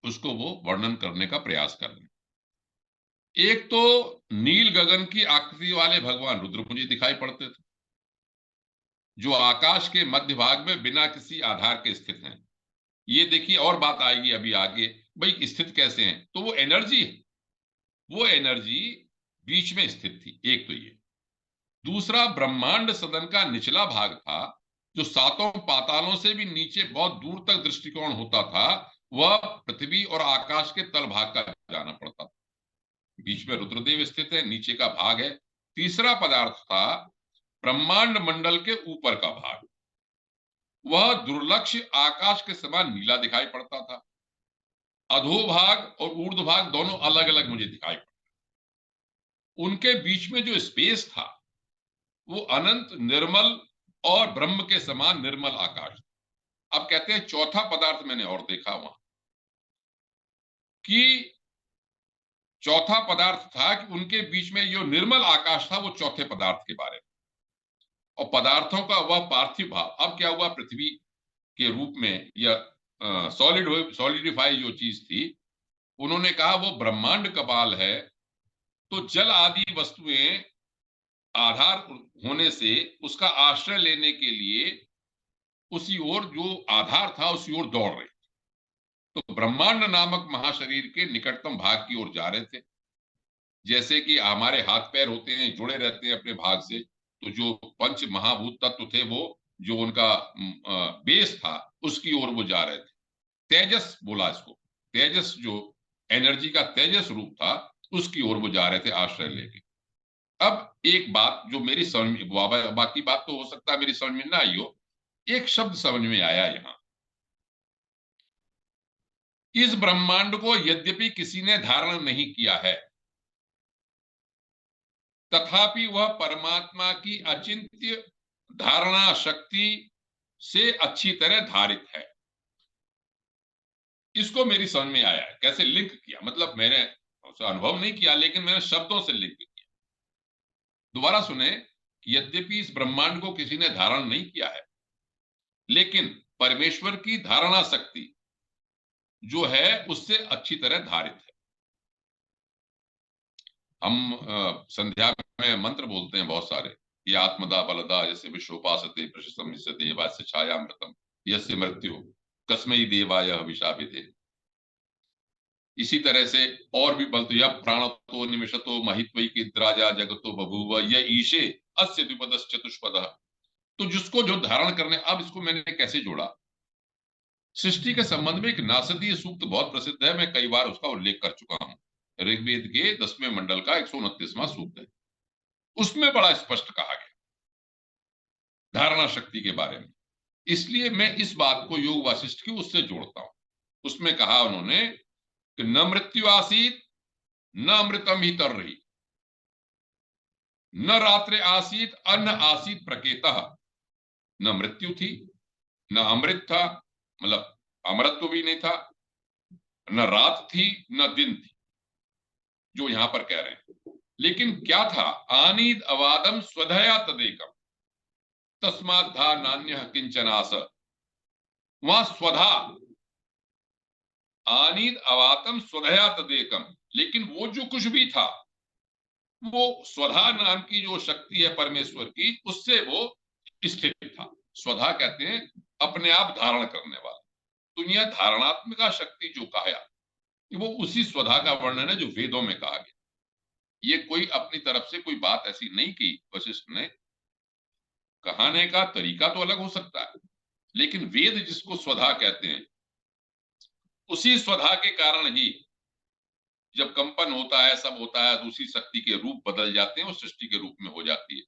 उसको वो वर्णन करने का प्रयास कर रहे हैं। एक तो नील गगन की आकृति वाले भगवान रुद्र मुझे दिखाई पड़ते थे, जो आकाश के मध्य भाग में बिना किसी आधार के स्थित हैं। ये देखिए, और बात आएगी अभी आगे, भाई स्थित कैसे हैं? तो वो एनर्जी है, वो एनर्जी बीच में स्थित थी। एक तो ये। दूसरा, ब्रह्मांड सदन का निचला भाग था, जो 7 पातालों से भी नीचे बहुत दूर तक दृष्टिकोण होता था, वह पृथ्वी और आकाश के तल भाग का जाना पड़ता था। बीच में रुद्रदेव स्थित है, नीचे का भाग है। तीसरा पदार्थ था ब्रह्मांड मंडल के ऊपर का भाग, वह दुर्लक्ष्य आकाश के समान नीला दिखाई पड़ता था। अधोभाग और ऊर्ध्वभाग दोनों अलग अलग मुझे दिखाई पड़ते। उनके बीच में जो स्पेस था वो अनंत निर्मल और ब्रह्म के समान निर्मल आकाश। अब कहते हैं चौथा पदार्थ मैंने और देखा वहां, कि चौथा पदार्थ था कि उनके बीच में जो निर्मल आकाश था वो चौथे पदार्थ के बारे में। और पदार्थों का वह पार्थिव भाव अब क्या हुआ, पृथ्वी के रूप में या सॉलिडिफाई जो चीज थी, उन्होंने कहा वो ब्रह्मांड कपाल है। तो जल आदि वस्तुएं आधार होने से उसका आश्रय लेने के लिए उसी ओर, जो आधार था उसी ओर दौड़ रहे। तो ब्रह्मांड नामक महाशरीर के निकटतम भाग की ओर जा रहे थे। जैसे कि हमारे हाथ पैर होते हैं, जुड़े रहते हैं अपने भाग से, तो जो पंच महाभूत तत्व थे वो, जो उनका बेस था, उसकी ओर वो जा रहे थे। तेजस बोला इसको, तेजस जो एनर्जी का तेजस रूप था, उसकी ओर वो जा रहे थे आश्रय लेके। अब एक बात जो मेरी समझ में, बाकी बात तो हो सकता है मेरी समझ में ना आई हो, एक शब्द समझ में आया यहां। इस ब्रह्मांड को यद्यपि किसी ने धारण नहीं किया है, तथापि वह परमात्मा की अचिंत्य धारणा शक्ति से अच्छी तरह धारित है। इसको मेरी समझ में आया है, कैसे लिंक किया, मतलब मैंने उसे अनुभव नहीं किया, लेकिन मैंने शब्दों से लिंक किया। दोबारा सुने, यद्यपि इस ब्रह्मांड को किसी ने धारण नहीं किया है, लेकिन परमेश्वर की धारणा शक्ति जो है उससे अच्छी तरह धारित है। हम संध्या में मंत्र बोलते हैं बहुत सारे, ये आत्मदा बलदा जैसे विश्वोपासते प्रशंसते वास्य छायामृतम यस्य मृत्यु कस्मै देवाय हविषाभिधे। इसी तरह से और भी बल, यह प्राणतो निमिषतो महित्वई किद्राजा जगतो बभूव यह ईशे अस्य द्विपदस् चतुष्पद। तो जिसको जो धारण करने, अब इसको मैंने कैसे जोड़ा, सृष्टि के संबंध में एक नासदीय सूक्त बहुत प्रसिद्ध है, मैं कई बार उसका उल्लेख कर चुका हूं। ऋग्वेद के 10वें मंडल का 129वां सूक्त है, उसमें बड़ा स्पष्ट कहा गया धारणा शक्ति के बारे में। इसलिए मैं इस बात को योग वासिष्ठ की उससे जोड़ता हूं। उसमें कहा उन्होंने कि न मृत्यु आसीत न अमृतम ही तर रही, न रात्रि आसीत अन्न आसीत प्रकेता। न मृत्यु थी न अमृत था, मतलब अमरत्व भी नहीं था, न रात थी न दिन थी, जो यहां पर कह रहे हैं। लेकिन क्या था? आनीद अवादम स्वधया तदेकम तस्मात् था नान्य किंचनास। वहां स्वधा, आनीद अवातम स्वधया तदेकम, लेकिन वो जो कुछ भी था वो स्वधा नाम की जो शक्ति है परमेश्वर की, उससे वो स्थित था। स्वधा कहते हैं अपने आप धारण करने वाला। तो यह धारणात्मिका शक्ति जो कहा, वो उसी स्वधा का वर्णन है जो वेदों में कहा गया। ये कोई अपनी तरफ से कोई बात ऐसी नहीं की वशिष्ठ ने। कहने का तरीका तो अलग हो सकता है, लेकिन वेद जिसको स्वधा कहते हैं, उसी स्वधा के कारण ही जब कंपन होता है, सब होता है, तो उसी शक्ति के रूप बदल जाते हैं, उस सृष्टि के रूप में हो जाती है।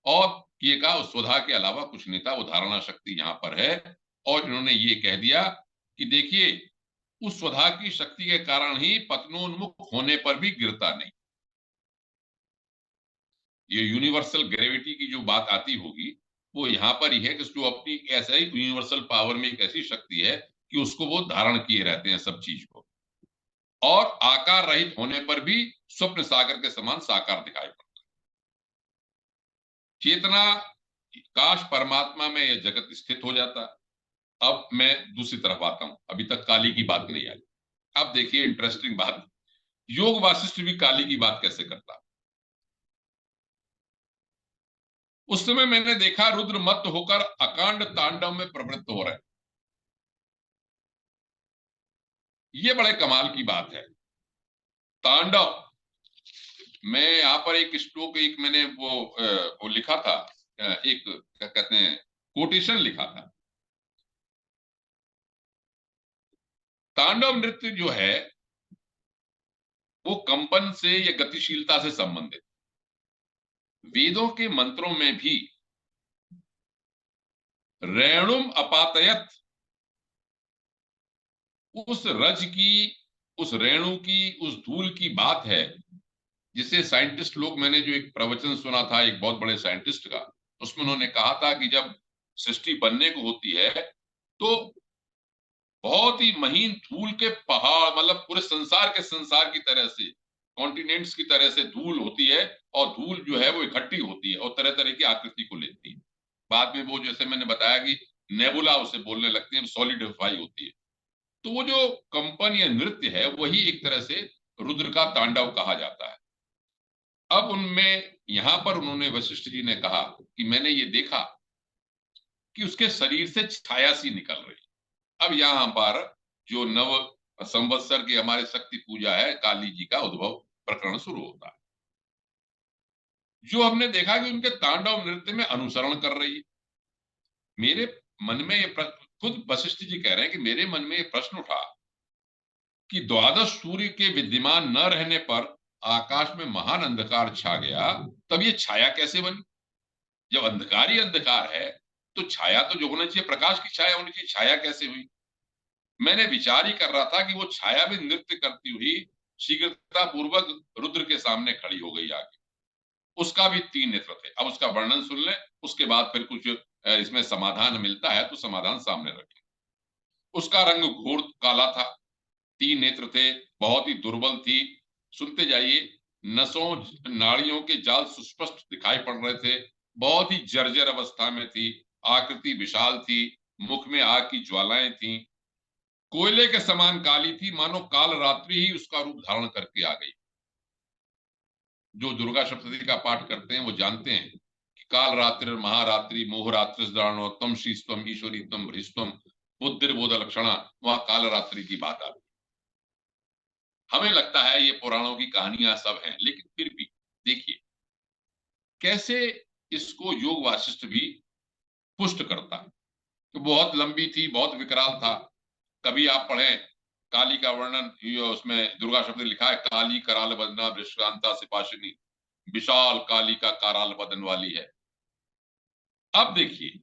और ये कहा उस स्वधा के अलावा कुछ नहीं था, वो धारणा शक्ति यहां पर है। और इन्होंने ये कह दिया कि देखिए, उस स्वधा की शक्ति के कारण ही पतनोन्मुख होने पर भी गिरता नहीं। ये यूनिवर्सल ग्रेविटी की जो बात आती होगी, वो यहां पर ही है कि जो अपनी ऐसा ही यूनिवर्सल पावर में एक ऐसी शक्ति है कि उसको वो धारण किए रहते हैं सब चीज को, और आकार रहित होने पर भी स्वप्न सागर के समान साकार दिखाई पड़ता है। चेतना, काश परमात्मा में यह जगत स्थित हो जाता। अब मैं दूसरी तरफ आता हूं, अभी तक काली की बात नहीं आई। अब देखिए इंटरेस्टिंग बात, योग वासिष्ठ भी काली की बात कैसे करता। उस समय मैंने देखा रुद्र मत होकर अकांड तांडव में प्रवृत्त हो रहे। ये बड़े कमाल की बात है। तांडव, मैं यहां पर एक स्ट्रोक, एक मैंने वो लिखा था, एक क्या कहते हैं, कोटेशन लिखा था। तांडव नृत्य जो है वो कंपन से या गतिशीलता से संबंधित। वेदों के मंत्रों में भी रेणुम अपातयत, उस रज की, उस रेणु की, उस धूल की बात है, जिसे साइंटिस्ट लोग, मैंने जो एक प्रवचन सुना था एक बहुत बड़े साइंटिस्ट का, उसमें उन्होंने कहा था कि जब सृष्टि बनने को होती है तो बहुत ही महीन धूल के पहाड़, मतलब पूरे संसार के संसार की तरह से, कॉन्टिनेंट्स की तरह से धूल होती है, और धूल जो है वो इकट्ठी होती है और तरह तरह की आकृति को लेती है। बाद में वो, जैसे मैंने बताया कि नेबुला उसे बोलने लगती है, सॉलिडिफाई होती है। तो वो जो कंपन या नृत्य है वही एक तरह से रुद्र का तांडव कहा जाता है। अब उनमें, यहां पर उन्होंने, वशिष्ठ जी ने कहा कि मैंने ये देखा कि उसके शरीर से छाया सी निकल रही। अब यहां पर जो नव संवत्सर की हमारे शक्ति पूजा है, काली जी का उद्भव प्रकरण शुरू होता है, जो हमने देखा कि उनके तांडव नृत्य में अनुसरण कर रही है। मेरे मन में ये खुद वशिष्ठ जी कह रहे हैं कि मेरे मन में ये प्रश्न उठा कि द्वादश सूर्य के विद्यमान न रहने पर आकाश में महान अंधकार छा गया, तब ये छाया कैसे बनी? जब अंधकार ही अंधकार है तो छाया तो जो होना चाहिए, प्रकाश की छाया होनी चाहिए, छाया कैसे हुई? मैंने विचार ही कर रहा था कि वो छाया भी नृत्य करती हुई शीघ्रता पूर्वक रुद्र के सामने खड़ी हो गई आगे। उसका भी 3 नेत्र थे। अब उसका वर्णन सुन लें, उसके बाद फिर कुछ इसमें समाधान मिलता है तो समाधान सामने रखें। उसका रंग घोर काला था, 3 नेत्र थे, बहुत ही दुर्बल थी। सुनते जाइए। नसों, नाड़ियों के जाल सुस्पष्ट दिखाई पड़ रहे थे, बहुत ही जर्जर अवस्था में थी, आकृति विशाल थी, मुख में आग की ज्वालाएं थी, कोयले के समान काली थी, मानो काल रात्रि ही उसका रूप धारण करके आ गई। जो दुर्गा सप्तशती का पाठ करते हैं वो जानते हैं कि काल रात्रि, महारात्रि, मोहरात्रि, तम श्रीस्तम ईश्वरी तम भ्रिस्तम बुद्धिर्बोध लक्षणा, वहां काल रात्रि की बात आती। हमें लगता है ये पुराणों की कहानियां सब हैं, लेकिन फिर भी देखिए कैसे इसको योग वासिष्ठ भी पुष्ट करता है। तो बहुत लंबी थी, बहुत विकराल था। कभी आप पढ़ें काली का वर्णन, उसमें दुर्गा शब्द लिखा है, काली कराल बदना विश्रांता सिपाशिनी, विशाल काली का कराल बदन वाली है। अब देखिए,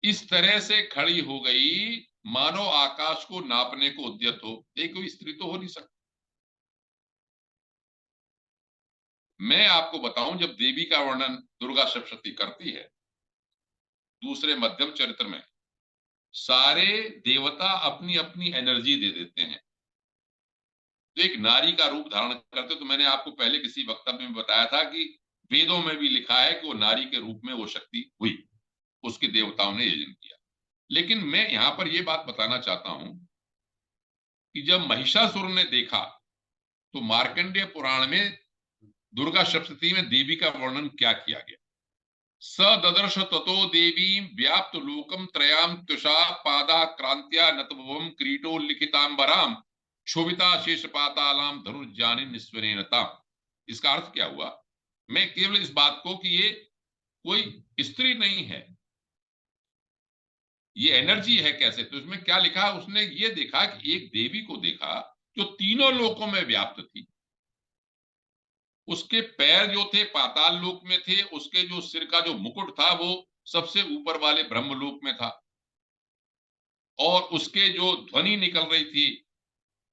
इस तरह से खड़ी हो गई मानो आकाश को नापने को उद्यत हो। एक कोई स्त्री तो हो नहीं सकती। मैं आपको बताऊं, जब देवी का वर्णन दुर्गा सप्तशती करती है दूसरे मध्यम चरित्र में, सारे देवता अपनी अपनी एनर्जी दे देते हैं, तो एक नारी का रूप धारण करते। तो मैंने आपको पहले किसी वक्तव्य में बताया था कि वेदों में भी लिखा है कि वो नारी के रूप में वो शक्ति हुई, उसके देवताओं ने यजन किया। लेकिन मैं यहां पर यह बात बताना चाहता हूं कि जब महिषासुर ने देखा, तो मार्कंडेय पुराण में दुर्गा सप्तशती में देवी का वर्णन क्या किया गया। स ददर्श ततो देवी व्याप्त लोकम त्रयाम तुषा पादा क्रांत्या नतभवम क्रीटोल्लिखितांबराम क्षोभिता शेष पातालाम धनुर्जानि निस्वनेनता। इसका अर्थ क्या हुआ? मैं केवल इस बात को कि ये कोई स्त्री नहीं है, ये एनर्जी है कैसे, तो इसमें क्या लिखा, उसने ये देखा कि एक देवी को देखा जो तीनों लोकों में व्याप्त थी। उसके पैर जो थे पाताल लोक में थे, उसके जो सिर का जो मुकुट था वो सबसे ऊपर वाले ब्रह्मलोक में था, और उसके जो ध्वनि निकल रही थी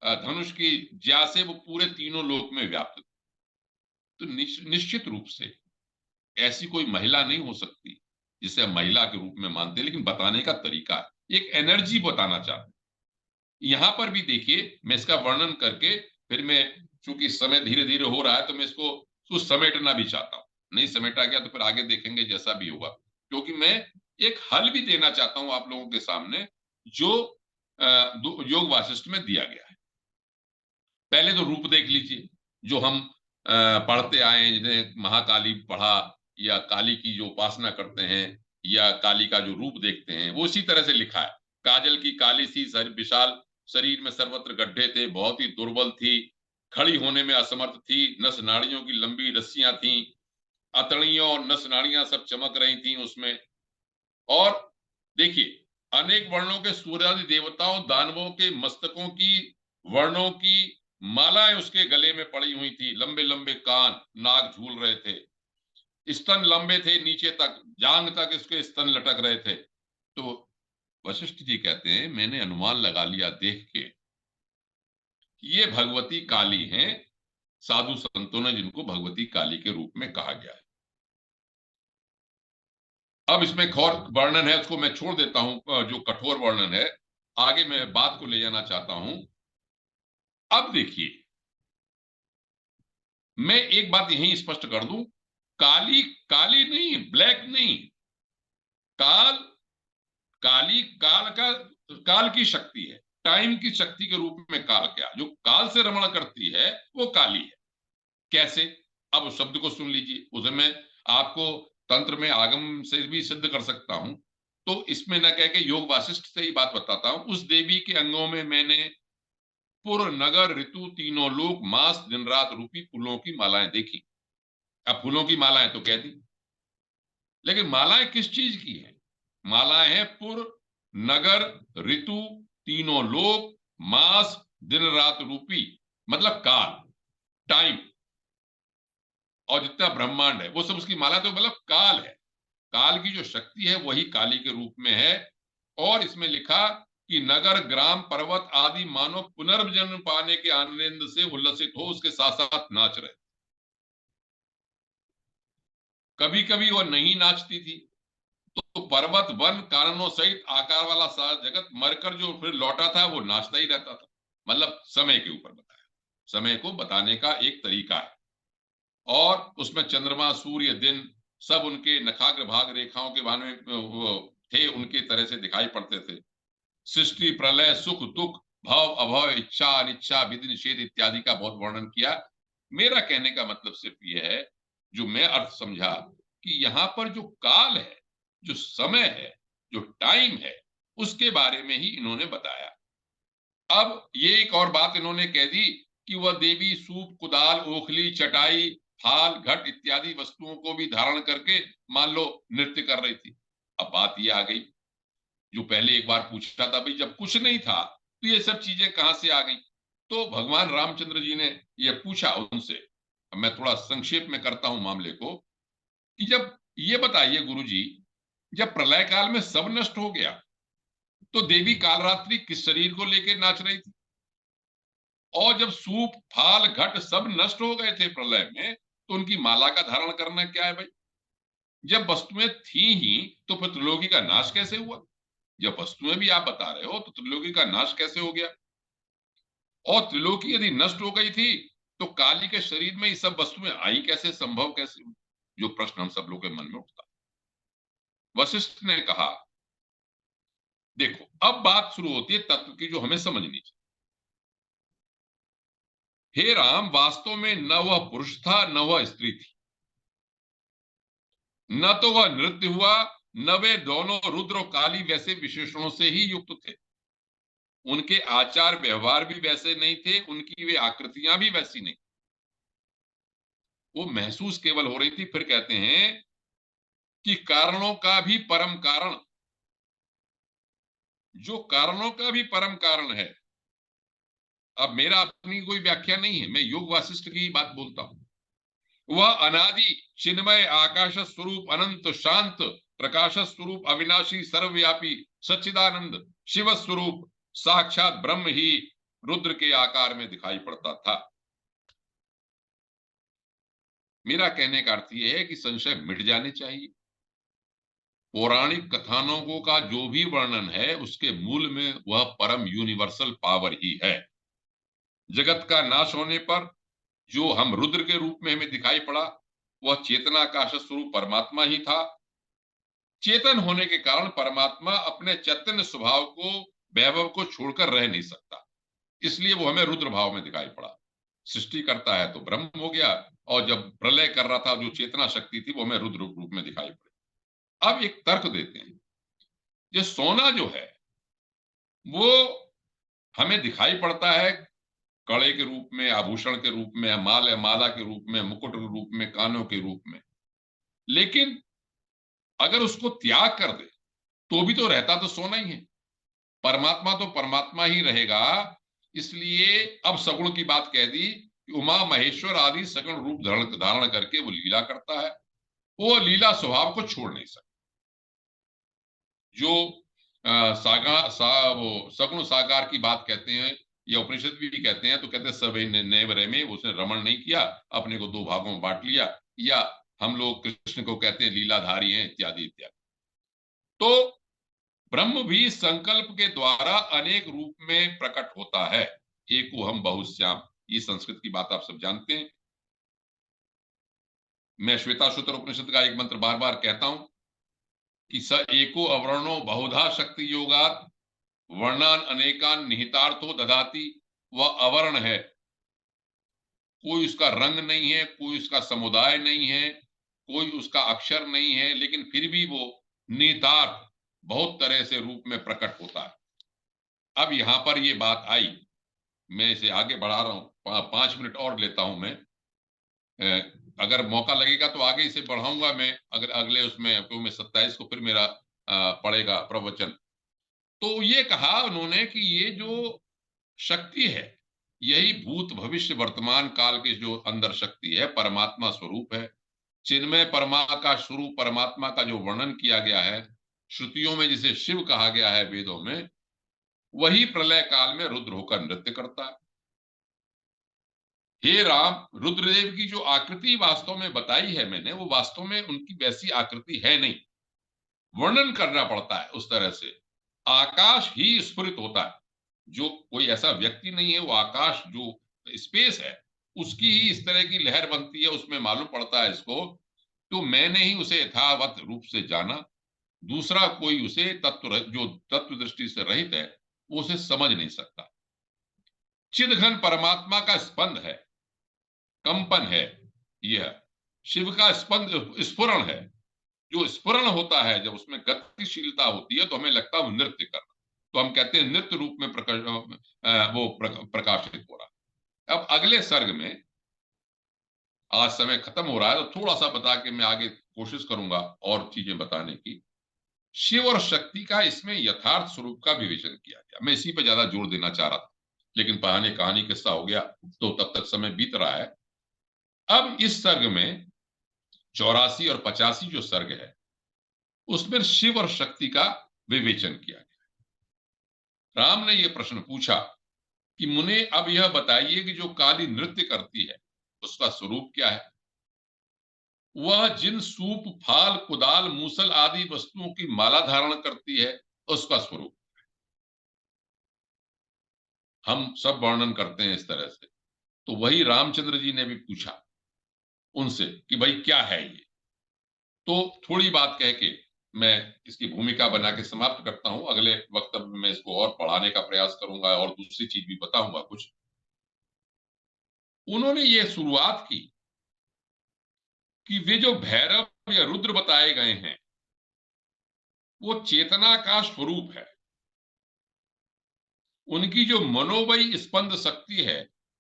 धनुष की ज्या से, वो पूरे तीनों लोक में व्याप्त थी। तो निश्चित रूप से ऐसी कोई महिला नहीं हो सकती जिसे हम महिला के रूप में मानते हैं, लेकिन बताने का तरीका है, एक एनर्जी बताना चाहते हैं। यहां पर भी देखिए, मैं इसका वर्णन करके फिर मैं, चूंकि समय धीरे धीरे हो रहा है, तो मैं इसको कुछ समेटना भी चाहता हूं। नहीं समेटा गया तो फिर आगे देखेंगे जैसा भी होगा, क्योंकि मैं एक हल भी देना चाहता हूं आप लोगों के सामने जो योग वासिष्ठ में दिया गया है। पहले तो रूप देख लीजिए, जो हम पढ़ते आए हैं, जिन्हें महाकाली पढ़ा या काली की जो उपासना करते हैं या काली का जो रूप देखते हैं, वो उसी तरह से लिखा है। काजल की काली सी विशाल शरीर में सर्वत्र गड्ढे थे, बहुत ही दुर्बल थी, खड़ी होने में असमर्थ थी, नस नाड़ियों की लंबी रस्सियां थी, अतड़ियों और नस नाड़ियां सब चमक रही थी उसमें। और देखिए, अनेक वर्णों के सूर्यादि देवताओं दानवों के मस्तकों की वर्णों की मालाएं उसके गले में पड़ी हुई थी, लंबे लंबे कान, नाक झूल रहे थे, स्तन लंबे थे नीचे तक, जांग तक इसके स्तन लटक रहे थे। तो वशिष्ठ जी कहते हैं, मैंने अनुमान लगा लिया देख के, ये भगवती काली हैं, साधु संतों ने जिनको भगवती काली के रूप में कहा गया है। अब इसमें खौर वर्णन है, उसको मैं छोड़ देता हूं, जो कठोर वर्णन है, आगे मैं बात को ले जाना चाहता हूं। अब देखिए, मैं एक बात यहीं स्पष्ट कर दूं, काली काली नहीं, ब्लैक नहीं, काल, काली काल का, काल की शक्ति है, टाइम की शक्ति के रूप में काल, क्या जो काल से रमण करती है वो काली है। कैसे? अब उस शब्द को सुन लीजिए, उसे मैं आपको तंत्र में आगम से भी सिद्ध कर सकता हूं, तो इसमें न कह के योग वासिष्ठ से ही बात बताता हूं। उस देवी के अंगों में मैंने पुर नगर ऋतु तीनों लोक मास दिन रात रूपी फूलों की मालाएं देखी। अब फूलों की मालाएं तो कह दी, लेकिन मालाएं किस चीज की है? मालाएं हैं पुर नगर ऋतु तीनों लोक मास दिन रात रूपी, मतलब काल, टाइम, और जितना ब्रह्मांड है वो सब उसकी माला, तो मतलब काल है। काल की जो शक्ति है वही काली के रूप में है। और इसमें लिखा कि नगर ग्राम पर्वत आदि मानव पुनर्जन्म पाने के आनंद से उल्लसित हो उसके साथ साथ नाच रहे। कभी कभी वह नहीं नाचती थी, तो पर्वत वन कारणों सहित आकार वाला सारा जगत मरकर जो फिर लौटा था वो नाचता ही रहता था। मतलब समय के ऊपर बताया, समय को बताने का एक तरीका है। और उसमें चंद्रमा सूर्य दिन सब उनके नखाग्र भाग रेखाओं के बारे में वो थे, उनके तरह से दिखाई पड़ते थे। सृष्टि प्रलय सुख दुख भव अभव इच्छा अनिच्छा विधि निषेध इत्यादि का बहुत वर्णन किया। मेरा कहने का मतलब सिर्फ यह है, जो मैं अर्थ समझा, कि यहाँ पर जो काल है, जो समय है, जो टाइम है, उसके बारे में ही इन्होंने बताया। अब ये एक और बात इन्होंने कह दी कि वह देवी सूप कुदाल ओखली चटाई थाल घट इत्यादि वस्तुओं को भी धारण करके मान लो नृत्य कर रही थी। अब बात ये आ गई, जो पहले एक बार पूछा था, भाई जब कुछ नहीं था तो ये सब चीजें कहां से आ गई? तो भगवान रामचंद्र जी ने ये पूछा उनसे। अब मैं थोड़ा संक्षेप में करता हूं मामले को, कि जब ये बताइए गुरु जी, जब प्रलय काल में सब नष्ट हो गया, तो देवी कालरात्रि किस शरीर को लेकर नाच रही थी? और जब सूप फाल घट सब नष्ट हो गए थे प्रलय में, तो उनकी माला का धारण करना क्या है भाई? जब वस्तुएं थी ही तो फिर त्रिलोकी का नाश कैसे हुआ? जब वस्तुएं भी आप बता रहे हो तो त्रिलोकी का नाश कैसे हो गया? और त्रिलोकी यदि नष्ट हो गई थी तो काली के शरीर में ये सब वस्तुएं आई कैसे, संभव कैसे हुई? जो प्रश्न हम सब लोगों के मन में उठता। वशिष्ठ ने कहा, देखो अब बात शुरू होती है तत्व की जो हमें समझनी चाहिए। हे राम, वास्तव में न वह पुरुष था न वह स्त्री थी, न तो वह नृत्य हुआ, न वे दोनों रुद्र और काली वैसे विशेषणों से ही युक्त थे। उनके आचार व्यवहार भी वैसे नहीं थे, उनकी वे आकृतियां भी वैसी नहीं, वो महसूस केवल हो रही थी। फिर कहते हैं कि कारणों का भी परम कारण, जो कारणों का भी परम कारण है। अब मेरा अपनी कोई व्याख्या नहीं है, मैं योग वासिष्ठ की बात बोलता हूं। वह अनादि चिन्मय आकाश स्वरूप अनंत शांत प्रकाश स्वरूप अविनाशी सर्वव्यापी सच्चिदानंद शिव स्वरूप साक्षात ब्रह्म ही रुद्र के आकार में दिखाई पड़ता था। मेरा कहने का अर्थ यह है कि संशय मिट जाने चाहिए। पौराणिक कथानकों का जो भी वर्णन है उसके मूल में वह परम यूनिवर्सल पावर ही है। जगत का नाश होने पर जो हम रुद्र के रूप में हमें दिखाई पड़ा, वह चेतना का स्वरूप परमात्मा ही था। चेतन होने के कारण परमात्मा अपने चैतन्य स्वभाव को, वैभव को छोड़कर रह नहीं सकता, इसलिए वो हमें रुद्र भाव में दिखाई पड़ा। सृष्टि करता है तो ब्रह्म हो गया, और जब प्रलय कर रहा था जो चेतना शक्ति थी वो हमें रुद्र रूप में दिखाई पड़ी। अब एक तर्क देते हैं, ये सोना जो है वो हमें दिखाई पड़ता है कड़े के रूप में, आभूषण के रूप में, माला के रूप में, मुकुट के रूप में, कानों के रूप में। लेकिन अगर उसको त्याग कर दे तो भी तो रहता तो सोना ही है। परमात्मा तो परमात्मा ही रहेगा। इसलिए अब सगुण की बात कह दी कि उमा महेश्वर आदि सगुण रूप धारण धारण करके वो लीला करता है। वो लीला स्वभाव को छोड़ नहीं सकता। जो वो सगुण साकार की बात कहते हैं, या उपनिषद भी कहते हैं, तो कहते हैं सभी नैव रमे, उसने रमण नहीं किया, अपने को दो भागों में बांट लिया, या हम लोग कृष्ण को कहते हैं लीलाधारी हैं, इत्यादि इत्यादि। तो ब्रह्म भी संकल्प के द्वारा अनेक रूप में प्रकट होता है। एको हम बहुश्याम, ये संस्कृत की बात आप सब जानते हैं। मैं श्वेताश्वतर उपनिषद का एक मंत्र बार बार कहता हूं कि स एको अवर्णो बहुधा शक्ति योगात वर्णान अनेकान निहितार्थो ददाती। वह अवर्ण है, कोई उसका रंग नहीं है, कोई उसका समुदाय नहीं है, कोई उसका अक्षर नहीं है, लेकिन फिर भी वो निहितार्थ बहुत तरह से रूप में प्रकट होता है। अब यहां पर ये बात आई, मैं इसे आगे बढ़ा रहा हूं, 5 मिनट और लेता हूं मैं। अगर मौका लगेगा तो आगे इसे बढ़ाऊंगा मैं, अगर अगले उसमें, तो मैं 27 को फिर मेरा पड़ेगा प्रवचन। तो ये कहा उन्होंने कि ये जो शक्ति है, यही भूत भविष्य वर्तमान काल के जो अंदर शक्ति है, परमात्मा स्वरूप है। चिन्मय परमा का स्वरूप परमात्मा का जो वर्णन किया गया है श्रुतियों में, जिसे शिव कहा गया है वेदों में, वही प्रलय काल में रुद्र होकर नृत्य करता है। हे राम, रुद्रदेव की जो आकृति वास्तव में बताई है मैंने, वो वास्तव में उनकी वैसी आकृति है नहीं, वर्णन करना पड़ता है उस तरह से। आकाश ही स्फुरित होता है, जो कोई ऐसा व्यक्ति नहीं है, वो आकाश जो स्पेस है उसकी ही इस तरह की लहर बनती है, उसमें मालूम पड़ता है इसको। तो मैंने ही उसे यथावत रूप से जाना, दूसरा कोई उसे तत्व, जो तत्व दृष्टि से रहित है, वो उसे समझ नहीं सकता। चिदघन परमात्मा का स्पंद है, कंपन है यह, शिव का स्पंद स्फुरण है। जो स्फुरण होता है, जब उसमें गतिशीलता होती है तो हमें लगता है वो नृत्य कर रहा, तो हम कहते हैं नृत्य रूप में प्रकाशित हो रहा। अब अगले सर्ग में, आज समय खत्म हो रहा है तो थोड़ा सा बता के मैं आगे कोशिश करूंगा और चीजें बताने की। शिव और शक्ति का इसमें यथार्थ स्वरूप का विवेचन किया गया। मैं इसी पर ज्यादा जोर देना चाह रहा था, लेकिन पढ़ाने कहानी किस्सा हो गया तो तब तक समय बीत रहा है। अब इस सर्ग में 84 और 85 जो सर्ग है, उसमें शिव और शक्ति का विवेचन किया गया। राम ने यह प्रश्न पूछा कि मुने, अब यह बताइए कि जो काली नृत्य करती है उसका स्वरूप क्या है? वह जिन सूप, फाल, कुदाल, मूसल आदि वस्तुओं की माला धारण करती है, उसका स्वरूप हम सब वर्णन करते हैं इस तरह से। तो वही रामचंद्र जी ने भी पूछा उनसे कि भाई क्या है ये। तो थोड़ी बात कह के मैं इसकी भूमिका बना के समाप्त करता हूं। अगले वक्तव्य में इसको और बढ़ाने का प्रयास करूंगा और दूसरी चीज भी बताऊंगा कुछ। उन्होंने ये शुरुआत की कि वे जो भैरव या रुद्र बताए गए हैं वो चेतना का स्वरूप है। उनकी जो मनोमयी स्पंद शक्ति है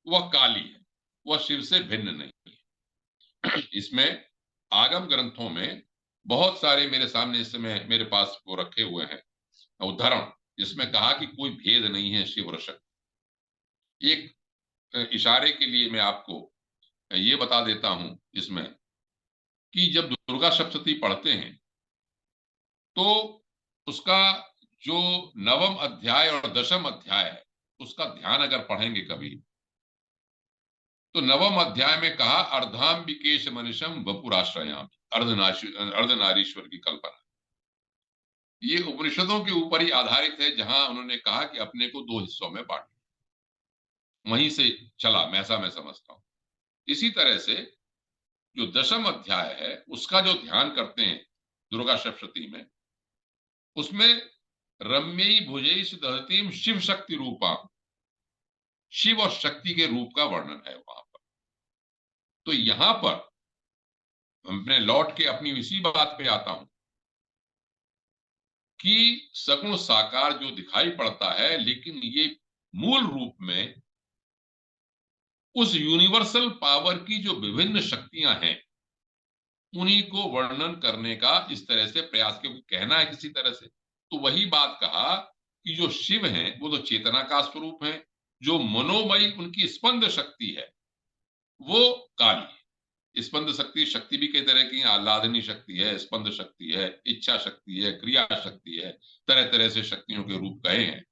वह काली है, वह शिव से भिन्न नहीं है। इसमें आगम ग्रंथों में बहुत सारे मेरे सामने इस समय मेरे पास वो रखे हुए हैं उदाहरण, जिसमें कहा कि कोई भेद नहीं है शिव और शक्ति। एक इशारे के लिए मैं आपको ये बता देता हूं इसमें कि जब दुर्गा सप्तशती पढ़ते हैं तो उसका जो नवम अध्याय और दशम अध्याय है उसका ध्यान अगर पढ़ेंगे कभी तो नवम अध्याय में कहा अर्धाम्बिकेश मनुष्यम वपुराश्रयाम, अर्धनारीश्वर की कल्पना। ये उपनिषदों के ऊपर ही आधारित है, जहां उन्होंने कहा कि अपने को दो हिस्सों में बांट, वहीं से चला, मैं ऐसा मैं समझता हूं। इसी तरह से जो दशम अध्याय है उसका जो ध्यान करते हैं दुर्गा सप्तशती में, उसमें रम्यई भुजैष दहतीम शिव शक्ति रूपा, शिव और शक्ति के रूप का वर्णन है वहां पर। तो यहां पर मैं लौट के अपनी इसी बात पे आता हूं कि सगुण साकार जो दिखाई पड़ता है, लेकिन ये मूल रूप में उस यूनिवर्सल पावर की जो विभिन्न शक्तियां हैं उन्हीं को वर्णन करने का इस तरह से प्रयास, क्योंकि कहना है किसी तरह से। तो वही बात कहा कि जो शिव हैं वो तो चेतना का स्वरूप है, जो मनोमयी उनकी स्पंद शक्ति है वो काली है। स्पंद शक्ति, शक्ति भी कई तरह की, आह्लादनी शक्ति है, स्पंद शक्ति है, इच्छा शक्ति है, क्रिया शक्ति है, तरह तरह से शक्तियों के रूप कहे हैं।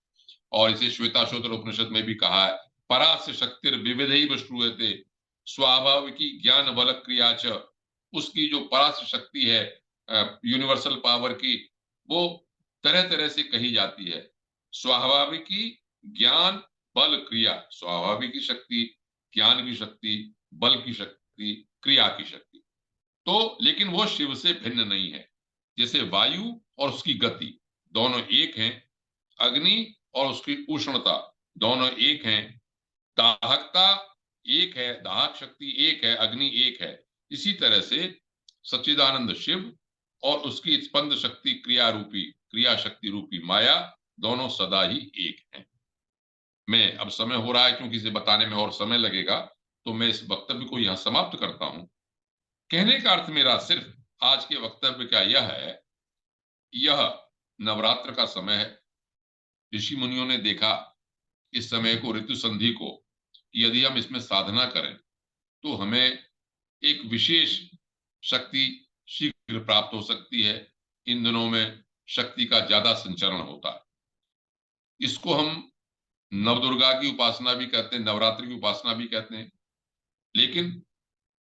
और इसे श्वेताश्वतर उपनिषद में भी कहा है, परास्य शक्तिर विविधैव श्रूयते स्वाभाविकी ज्ञान बल क्रिया च। उसकी जो परास्य शक्ति है यूनिवर्सल पावर की, वो तरह तरह से कही जाती है। स्वाभाविकी ज्ञान बल क्रिया, स्वाभाविक की शक्ति, ज्ञान की शक्ति, बल की शक्ति, क्रिया की शक्ति। तो लेकिन वो शिव से भिन्न नहीं है। जैसे वायु और उसकी गति दोनों एक हैं, अग्नि और उसकी उष्णता दोनों एक हैं, दाहकता एक है, दाहक शक्ति एक है, अग्नि एक है। इसी तरह से सच्चिदानंद शिव और उसकी स्पंद शक्ति क्रिया रूपी, क्रिया शक्ति रूपी माया दोनों सदा ही एक हैं। मैं अब समय हो रहा है, क्योंकि इसे बताने में और समय लगेगा, तो मैं इस वक्तव्य को यहां समाप्त करता हूं। कहने का अर्थ मेरा सिर्फ आज के वक्तव्य का यह है, यह नवरात्र का समय है। ऋषि मुनियों ने देखा इस समय को, ऋतु संधि को, यदि हम इसमें साधना करें तो हमें एक विशेष शक्ति शीघ्र प्राप्त हो सकती है। इन दिनों में शक्ति का ज्यादा संचरण होता है। इसको हम नवदुर्गा की उपासना भी कहते हैं, नवरात्रि की उपासना भी कहते हैं। लेकिन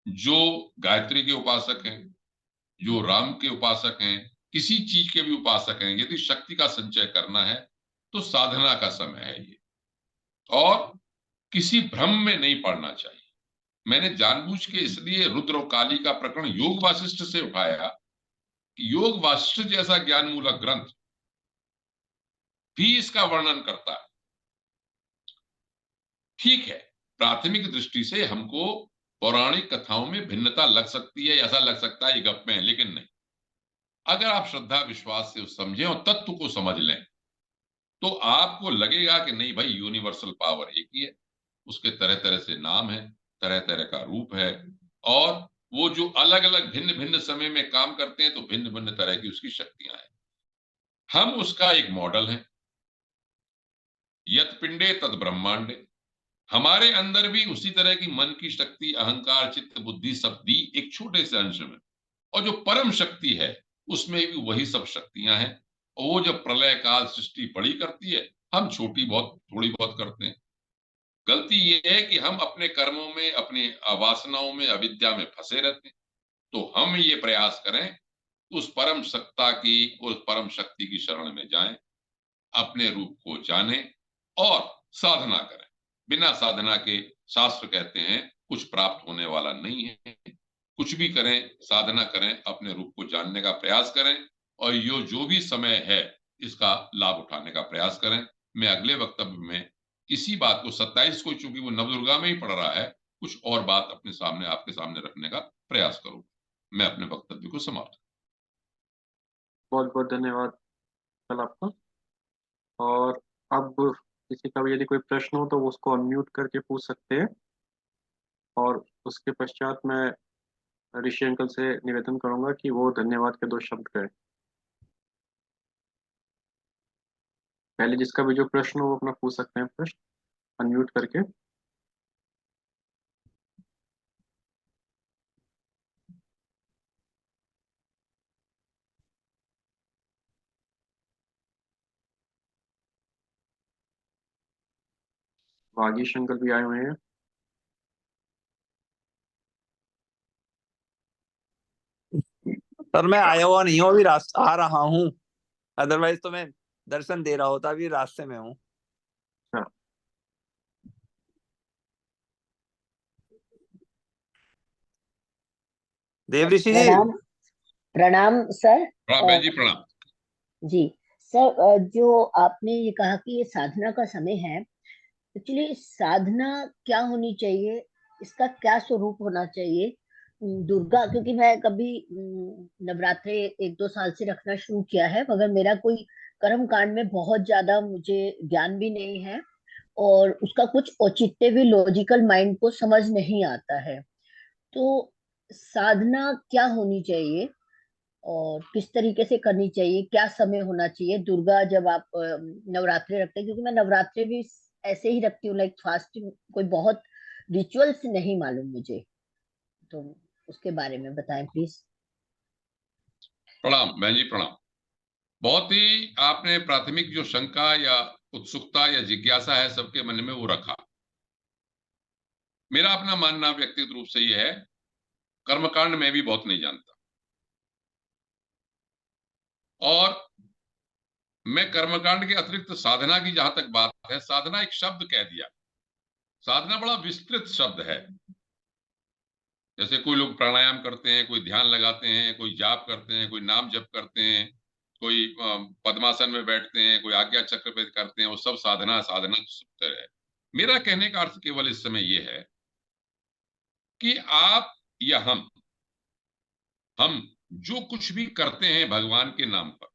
जो गायत्री के उपासक हैं, जो राम के उपासक हैं, किसी चीज के भी उपासक हैं, यदि शक्ति का संचय करना है तो साधना का समय है ये, और किसी भ्रम में नहीं पड़ना चाहिए। मैंने जानबूझ के इसलिए रुद्र और काली का प्रकरण योग वासिष्ठ से उठाया कि योग वासिष्ठ जैसा ज्ञान मूलक ग्रंथ भी इसका वर्णन करता है। ठीक है, प्राथमिक दृष्टि से हमको पौराणिक कथाओं में भिन्नता लग सकती है, ऐसा लग सकता है ये गप में है, लेकिन नहीं। अगर आप श्रद्धा विश्वास से समझें और तत्व को समझ लें तो आपको लगेगा कि नहीं भाई, यूनिवर्सल पावर एक ही है, उसके तरह तरह से नाम है, तरह तरह का रूप है, और वो जो अलग अलग भिन्न भिन्न समय में काम करते हैं तो भिन्न भिन्न तरह की उसकी शक्तियां हैं। हम उसका एक मॉडल हैं। यत पिंडे तद ब्रह्मांडे, हमारे अंदर भी उसी तरह की मन की शक्ति, अहंकार, चित्त, बुद्धि सब दी एक छोटे से अंश में, और जो परम शक्ति है उसमें भी वही सब शक्तियां हैं। और वो जब प्रलय काल सृष्टि बड़ी करती है, हम छोटी बहुत, थोड़ी बहुत करते हैं। गलती ये है कि हम अपने कर्मों में, अपने वासनाओं में, अविद्या में फंसे रहते हैं। तो हम ये प्रयास करें उस परम सत्ता की, उस परम शक्ति की शरण में जाएं, अपने रूप को जाने और साधना करें। बिना साधना के शास्त्र कहते हैं कुछ प्राप्त होने वाला नहीं है। कुछ भी करें, साधना करें, अपने रूप को जानने का प्रयास करें और जो भी समय है इसका लाभ उठाने का प्रयास करें। मैं अगले वक्तव्य में इसी बात को 27 को, चूंकि वो नवदुर्गा में ही पड़ रहा है, कुछ और बात अपने सामने, आपके सामने रखने का प्रयास करूंगा। मैं अपने वक्तव्य को समाप्त। बहुत बहुत धन्यवाद कल आपका। और अब किसी का भी यदि कोई प्रश्न हो तो वो उसको अनम्यूट करके पूछ सकते हैं। और उसके पश्चात मैं ऋषि अंकल से निवेदन करूंगा कि वो धन्यवाद के 2 शब्द कहें। पहले जिसका भी जो प्रश्न हो वो अपना पूछ सकते हैं प्रश्न अनम्यूट करके। वागीश अंकल भी आए हुए हैं। सर मैं आया हुआ नहीं हूँ, अभी रास्ता आ रहा हूँ। अदरवाइज तो मैं दर्शन दे रहा होता, अभी रास्ते में हूँ। अच्छा। देव ऋषि जी। प्रणाम। प्रणाम सर। प्रणाम बहन जी, प्रणाम। जी सर, जो आपने ये कहा कि ये साधना का समय है, एक्चुअली साधना क्या होनी चाहिए, इसका क्या स्वरूप होना चाहिए? दुर्गा, क्योंकि मैं कभी नवरात्रे 1-2 साल से रखना शुरू किया है, मगर मेरा कोई कर्म कांड में बहुत ज्यादा मुझे ज्ञान भी नहीं है और उसका कुछ औचित्य भी लॉजिकल माइंड को समझ नहीं आता है। तो साधना क्या होनी चाहिए और किस तरीके से करनी चाहिए, क्या समय होना चाहिए? दुर्गा जब आप नवरात्रि रखते हैं, क्योंकि मैं नवरात्रि भी ऐसे ही रखती हूँ, लाइक फास्टिंग, कोई बहुत रिचुअल्स नहीं मालूम मुझे, तो उसके बारे में बताएं प्लीज। प्रणाम बहन जी, प्रणाम। बहुत ही आपने प्राथमिक जो शंका या उत्सुकता या जिज्ञासा है सबके मन में, वो रखा। मेरा अपना मानना व्यक्तिगत रूप से यह है, कर्मकांड में भी बहुत नहीं जानता और मैं कर्मकांड के अतिरिक्त साधना की जहां तक बात है, साधना एक शब्द कह दिया। साधना बड़ा विस्तृत शब्द है। जैसे कोई लोग प्राणायाम करते हैं, कोई ध्यान लगाते हैं, कोई जाप करते हैं, कोई नाम जप करते हैं, कोई पद्मासन में बैठते हैं, कोई आज्ञा चक्र पे करते हैं, वो सब साधना साधना शब्द है। मेरा कहने का अर्थ केवल इस समय यह है कि आप या हम जो कुछ भी करते हैं भगवान के नाम पर,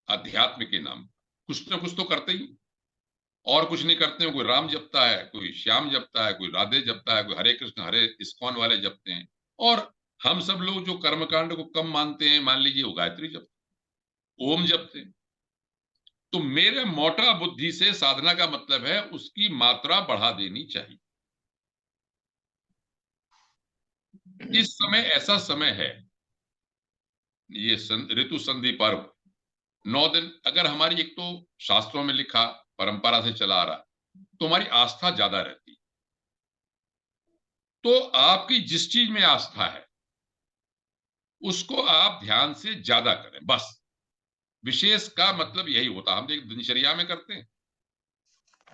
अध्यात्म के नाम पर, कुछ ना कुछ तो करते ही। और कुछ नहीं करते हैं, कोई राम जपता है, कोई श्याम जपता है, कोई राधे जपता है, कोई हरे कृष्ण हरे इस्कॉन वाले जपते हैं। और हम सब लोग जो कर्मकांड को कम मानते हैं, मान लीजिए वो गायत्री जपते, ओम जपते हैं। तो मेरे मोटा बुद्धि से साधना का मतलब है उसकी मात्रा बढ़ा देनी चाहिए। इस समय ऐसा समय है, ये ऋतु संधि पर्व 9 दिन, अगर हमारी, एक तो शास्त्रों में लिखा, परंपरा से चला आ रहा, तो हमारी आस्था ज्यादा रहती। तो आपकी जिस चीज में आस्था है उसको आप ध्यान से ज्यादा करें, बस। विशेष का मतलब यही होता, हम एक दिनचर्या में करते हैं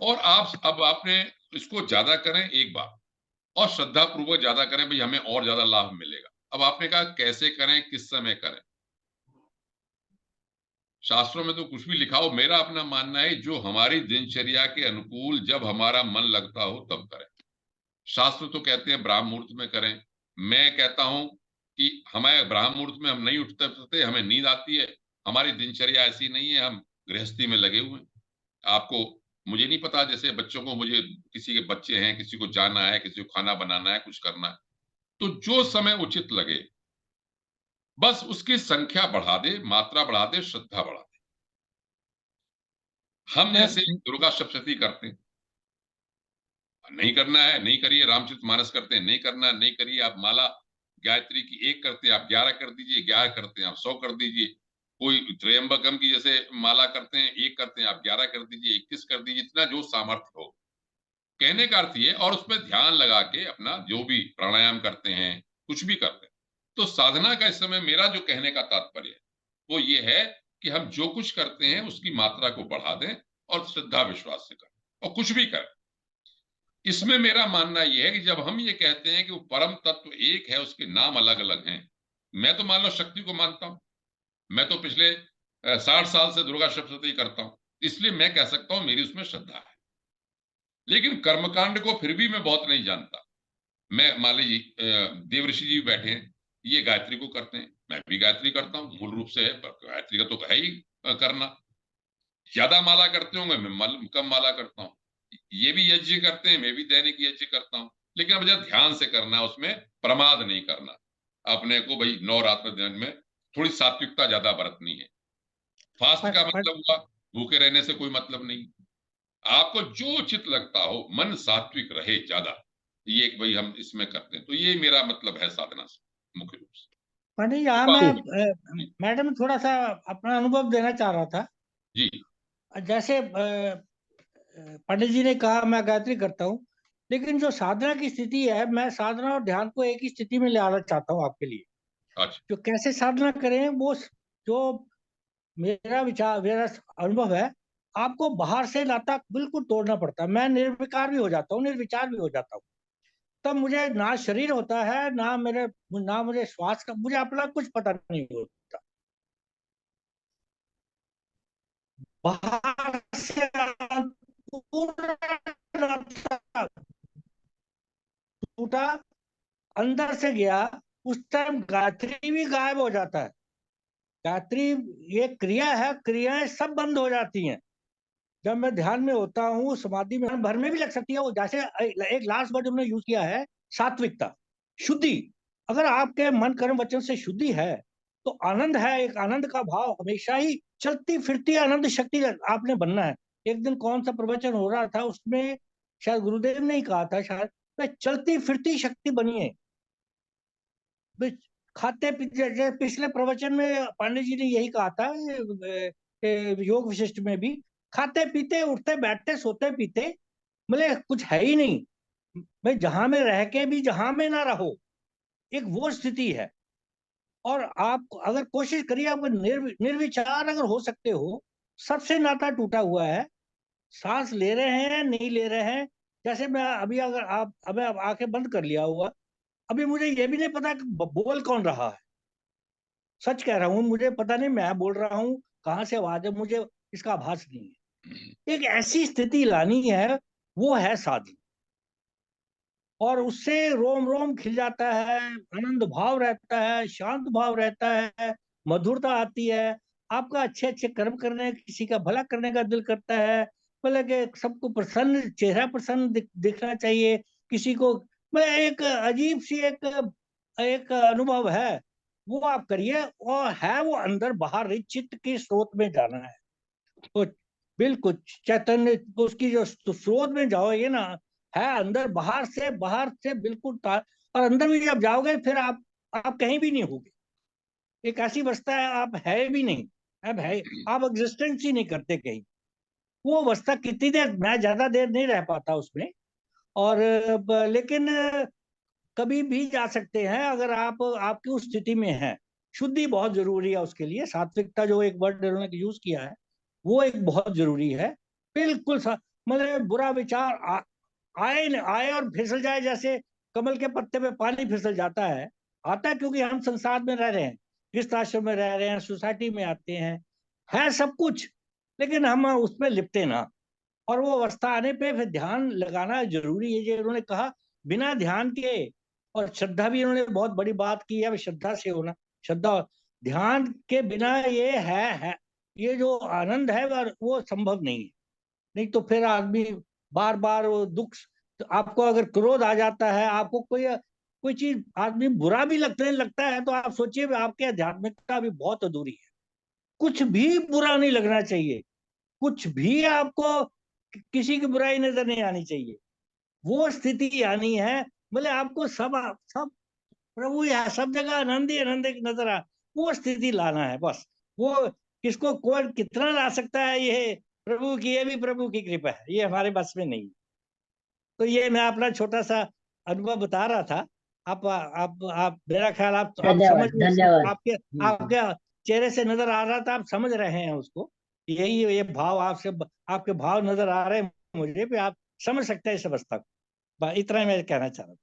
और आप अब आपने इसको ज्यादा करें एक बार, और श्रद्धा पूर्वक ज्यादा करें, भाई हमें और ज्यादा लाभ मिलेगा। अब आपने कहा कैसे करें, किस समय करें? शास्त्रों में तो कुछ भी लिखा हो, मेरा अपना मानना है जो हमारी दिनचर्या के अनुकूल, जब हमारा मन लगता हो तब करें। शास्त्र तो कहते हैं ब्राह्म मुहूर्त में करें। मैं कहता हूं कि हमें ब्राह्म मुहूर्त में हम नहीं उठते, हमें नींद आती है, हमारी दिनचर्या ऐसी नहीं है, हम गृहस्थी में लगे हुए हैं। आपको, मुझे नहीं पता, जैसे बच्चों को, मुझे किसी के बच्चे हैं, किसी को जाना है, किसी को खाना बनाना है, कुछ करना है, तो जो समय उचित लगे बस उसकी संख्या बढ़ा दे, मात्रा बढ़ा दे, श्रद्धा बढ़ा दे। हम जैसे दुर्गा सप्तशती करते हैं, नहीं करना है नहीं करिए, रामचरितमानस करते हैं, नहीं करना नहीं करिए, आप माला गायत्री की 1 करते हैं आप 11 कर दीजिए, 11 करते हैं आप 100 कर दीजिए। कोई त्र्यंबकम की जैसे माला करते हैं, 1 करते हैं आप 11 कर दीजिए, 21 कर दीजिए, इतना जो सामर्थ्य हो। कहने का अर्थ ये, और उसमें ध्यान लगा के अपना जो भी प्राणायाम करते हैं, कुछ भी करते हैं। तो साधना का इस समय मेरा जो कहने का तात्पर्य है वो ये है कि हम जो कुछ करते हैं उसकी मात्रा को बढ़ा दें और श्रद्धा विश्वास से करें और कुछ भी करें। इसमें मेरा मानना यह है कि जब हम ये कहते हैं कि वो परम तत्व एक है, उसके नाम अलग अलग हैं, मैं तो मान लो शक्ति को मानता हूं, मैं तो पिछले 60 साल से दुर्गा सप्तशती करता हूं, इसलिए मैं कह सकता हूं मेरी उसमें श्रद्धा है। लेकिन कर्मकांड को फिर भी मैं बहुत नहीं जानता। मैं मान लीजिए देवऋषि जी बैठे हैं, ये गायत्री को करते हैं, मैं भी गायत्री करता हूँ, मूल रूप से है, पर गायत्री का तो है ही करना। ज्यादा माला करते होंगे, मैं कम माला करता हूँ। ये भी यज्ञ करते हैं, मैं भी दैनिक यज्ञ करता हूँ, लेकिन अब जब ध्यान से करना, उसमें प्रमाद नहीं करना। अपने को भाई नवरात्र दिन में थोड़ी सात्विकता ज्यादा बरतनी है। फास्ट का मतलब हुआ भूखे रहने से कोई मतलब नहीं। आपको जो उचित लगता हो, मन सात्विक रहे ज्यादा, ये एक भाई हम इसमें करते हैं, तो ये मेरा मतलब है साधना से मुख्य रूप से। पंडित यहाँ मैं मैडम थोड़ा सा अपना अनुभव देना चाह रहा था। जी जैसे पंडित जी ने कहा मैं गायत्री करता हूँ, लेकिन जो साधना की स्थिति है, मैं साधना और ध्यान को एक ही स्थिति में ले आना चाहता हूँ आपके लिए। अच्छा, जो कैसे साधना करें, वो जो मेरा विचार, मेरा अनुभव है, आपको बाहर से नाता बिल्कुल तोड़ना पड़ता है। मैं निर्विकार भी हो जाता हूँ, निर्विचार भी हो जाता हूँ, तब मुझे ना शरीर होता है, ना मुझे श्वास का, मुझे अपना कुछ पता नहीं होता। बाहर से पूरा नाता टूटा, अंदर से गया, उस टाइम गायत्री भी गायब हो जाता है। गायत्री ये क्रिया है, क्रियाएं सब बंद हो जाती हैं। जब मैं ध्यान में होता हूँ, समाधि में भर में भी लग सकती है वो। जैसे एक लास्ट वर्ड हमने यूज किया है, सात्विकता, शुद्धि। अगर आपके मन कर्म वचन से शुद्धि है तो आनंद है, एक आनंद का भाव हमेशा ही चलती फिरती आनंद शक्ति आपने बनना है। एक दिन कौन सा प्रवचन हो रहा था, उसमें शायद गुरुदेव ने ही कहा था, शायद चलती फिरती शक्ति बनिए। खाते पीते, पिछले प्रवचन में पांडे जी ने यही कहा था, योग विशिष्ट में भी, खाते पीते उठते बैठते सोते पीते, मतलब कुछ है ही नहीं भाई। जहां में रह के भी जहां में ना रहो, एक वो स्थिति है। और आप अगर कोशिश करिए, आप निर्विचार अगर हो सकते हो, सबसे नाता टूटा हुआ है। सांस ले रहे हैं नहीं ले रहे हैं, जैसे मैं अभी, अगर आप अभी आप आंखें बंद कर लिया हुआ, अभी मुझे ये भी नहीं पता कि बोल कौन रहा है। सच कह रहा हूँ, मुझे पता नहीं मैं बोल रहा हूँ, कहाँ से आवाज है, मुझे इसका आभास नहीं है। एक ऐसी स्थिति लानी है, वो है साधना। और उससे रोम रोम खिल जाता है, आनंद भाव रहता है, शांत भाव रहता है, मधुरता आती है। आपका अच्छे अच्छे कर्म करने, किसी का भला करने का दिल करता है, मतलब कि सबको प्रसन्न, चेहरा प्रसन्न दिखना चाहिए किसी को। मैं एक अजीब सी एक एक अनुभव है, वो आप करिए। और है वो अंदर बाहर चित्त के स्रोत में जाना है, तो बिल्कुल चैतन्य उसकी जो स्रोत में जाओगे ना, है अंदर, बाहर से बिल्कुल और अंदर भी जब जाओगे, फिर आप कहीं भी नहीं होगे। एक ऐसी अवस्था है, आप है भी नहीं, अब है, आप एग्जिस्टेंस ही नहीं करते कहीं। वो अवस्था कितनी देर, मैं ज्यादा देर नहीं रह पाता उसमें। और लेकिन कभी भी जा सकते हैं, अगर आप आपकी उस स्थिति में है। शुद्धि बहुत जरूरी है उसके लिए, सात्विकता जो एक वर्ड उन्होंने यूज किया है, वो एक बहुत जरूरी है। बिल्कुल मतलब बुरा विचार आए आए और फिसल जाए, जैसे कमल के पत्ते पे पानी फिसल जाता है। आता है क्योंकि हम संसार में रह रहे हैं, गृहस्थ आश्रम में रह रहे हैं, सोसाइटी में आते हैं, है सब कुछ, लेकिन हम उसमें लिपटे ना। और वो अवस्था आने पे फिर ध्यान लगाना जरूरी है। जो उन्होंने कहा, बिना ध्यान के, और श्रद्धा भी उन्होंने बहुत बड़ी बात की है, श्रद्धा से होना, श्रद्धा ध्यान के बिना ये है ये जो आनंद है वो संभव नहीं है। नहीं तो फिर आदमी बार बार वो दुख, तो आपको अगर क्रोध आ जाता है, आपको कोई चीज आदमी बुरा भी लगता है, तो आप सोचिए आपके आध्यात्मिकता भी बहुत अधूरी है। कुछ भी बुरा नहीं लगना चाहिए, कुछ भी आपको किसी की बुराई नजर नहीं आनी चाहिए। वो स्थिति आनी है, मतलब आपको सब सब प्रभु या सब जगह आनंद ही आनंद नजर आ, वो स्थिति लाना है बस। वो किसको कौन कितना ला सकता है, ये प्रभु की, ये भी प्रभु की कृपा है, ये हमारे बस में नहीं। तो ये मैं अपना छोटा सा अनुभव बता रहा था। आप मेरा ख्याल आप समझ धन्यवाद, धन्यवाद। आपके आपके चेहरे से नजर आ रहा था, आप समझ रहे हैं उसको। यही ये भाव आपसे, आपके भाव नजर आ रहे हैं मुझे भी, आप समझ सकते हैं इस अवस्था को। इतना ही मैं कहना चाह रहा था।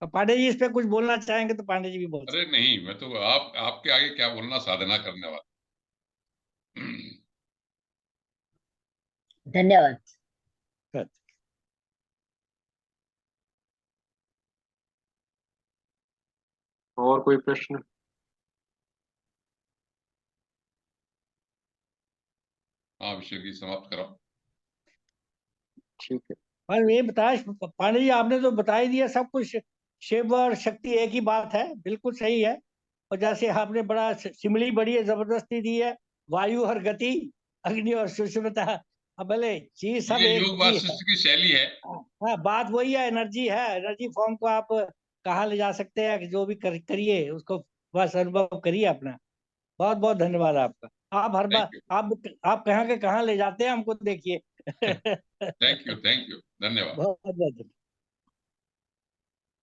और पांडे जी इस पे कुछ बोलना चाहेंगे तो पांडे जी भी बोल सकते अरे नहीं, मैं तो आपके आगे क्या बोलना, साधना करने वाला। हैं। धन्यवाद। हैं। और कोई प्रश्न? हाँ, विषय की समाप्त कराओ। ठीक है। और ये बताया पांडे जी, आपने तो बता ही दिया सब कुछ। शिव और शक्ति एक ही बात है, बिल्कुल सही है। और जैसे आपने बड़ा सिमली बड़ी है, जबरदस्ती दी है, वायु और गति, अग्नि और सुषुम्ना। अब भले चीज सब ये एक योग ही है। वासिष्ठ की शैली है। हाँ, बात वही है, एनर्जी है। एनर्जी फॉर्म को आप कहाँ ले जा सकते हैं, कि जो भी करिए उसको बस अनुभव करिए अपना। बहुत बहुत धन्यवाद आपका। आप हर थैंक बार यू, आप कहाँ के कहाँ ले जाते हैं हमको, देखिए। थैंक यू, थैंक यू, धन्यवाद। बहुत बहुत धन्यवाद।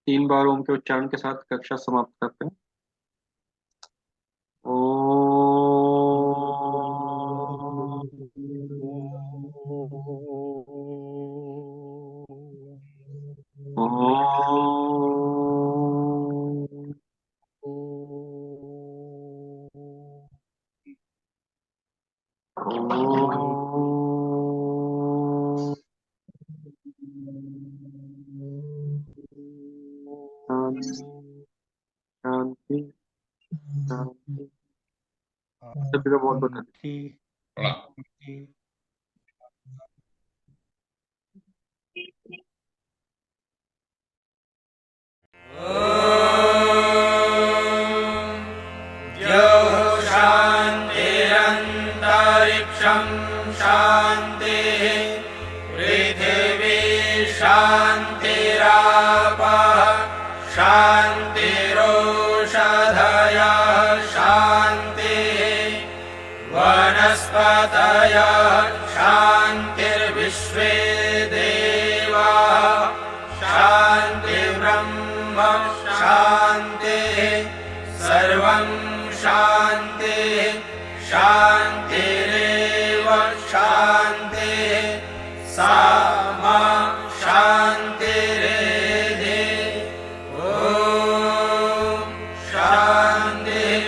3 बार ओम के उच्चारण के साथ कक्षा समाप्त करते हैं। शांति शांति। सभी का बहुत बहुत धन्यवाद। प्रणाम। शान्तिरन्तरिक्षं शान्तिः पृथिवी शान्तिरापः शान्तिरोषधयः शान्तिः वनस्पतयः शान्तिर्विश्वे देवाः शान्तिर्ब्रह्म शान्तिः सर्वं शान्तिः शान्तिरेव शान्तिः सा मा शान्तिरेधि। ॐ शान्तिः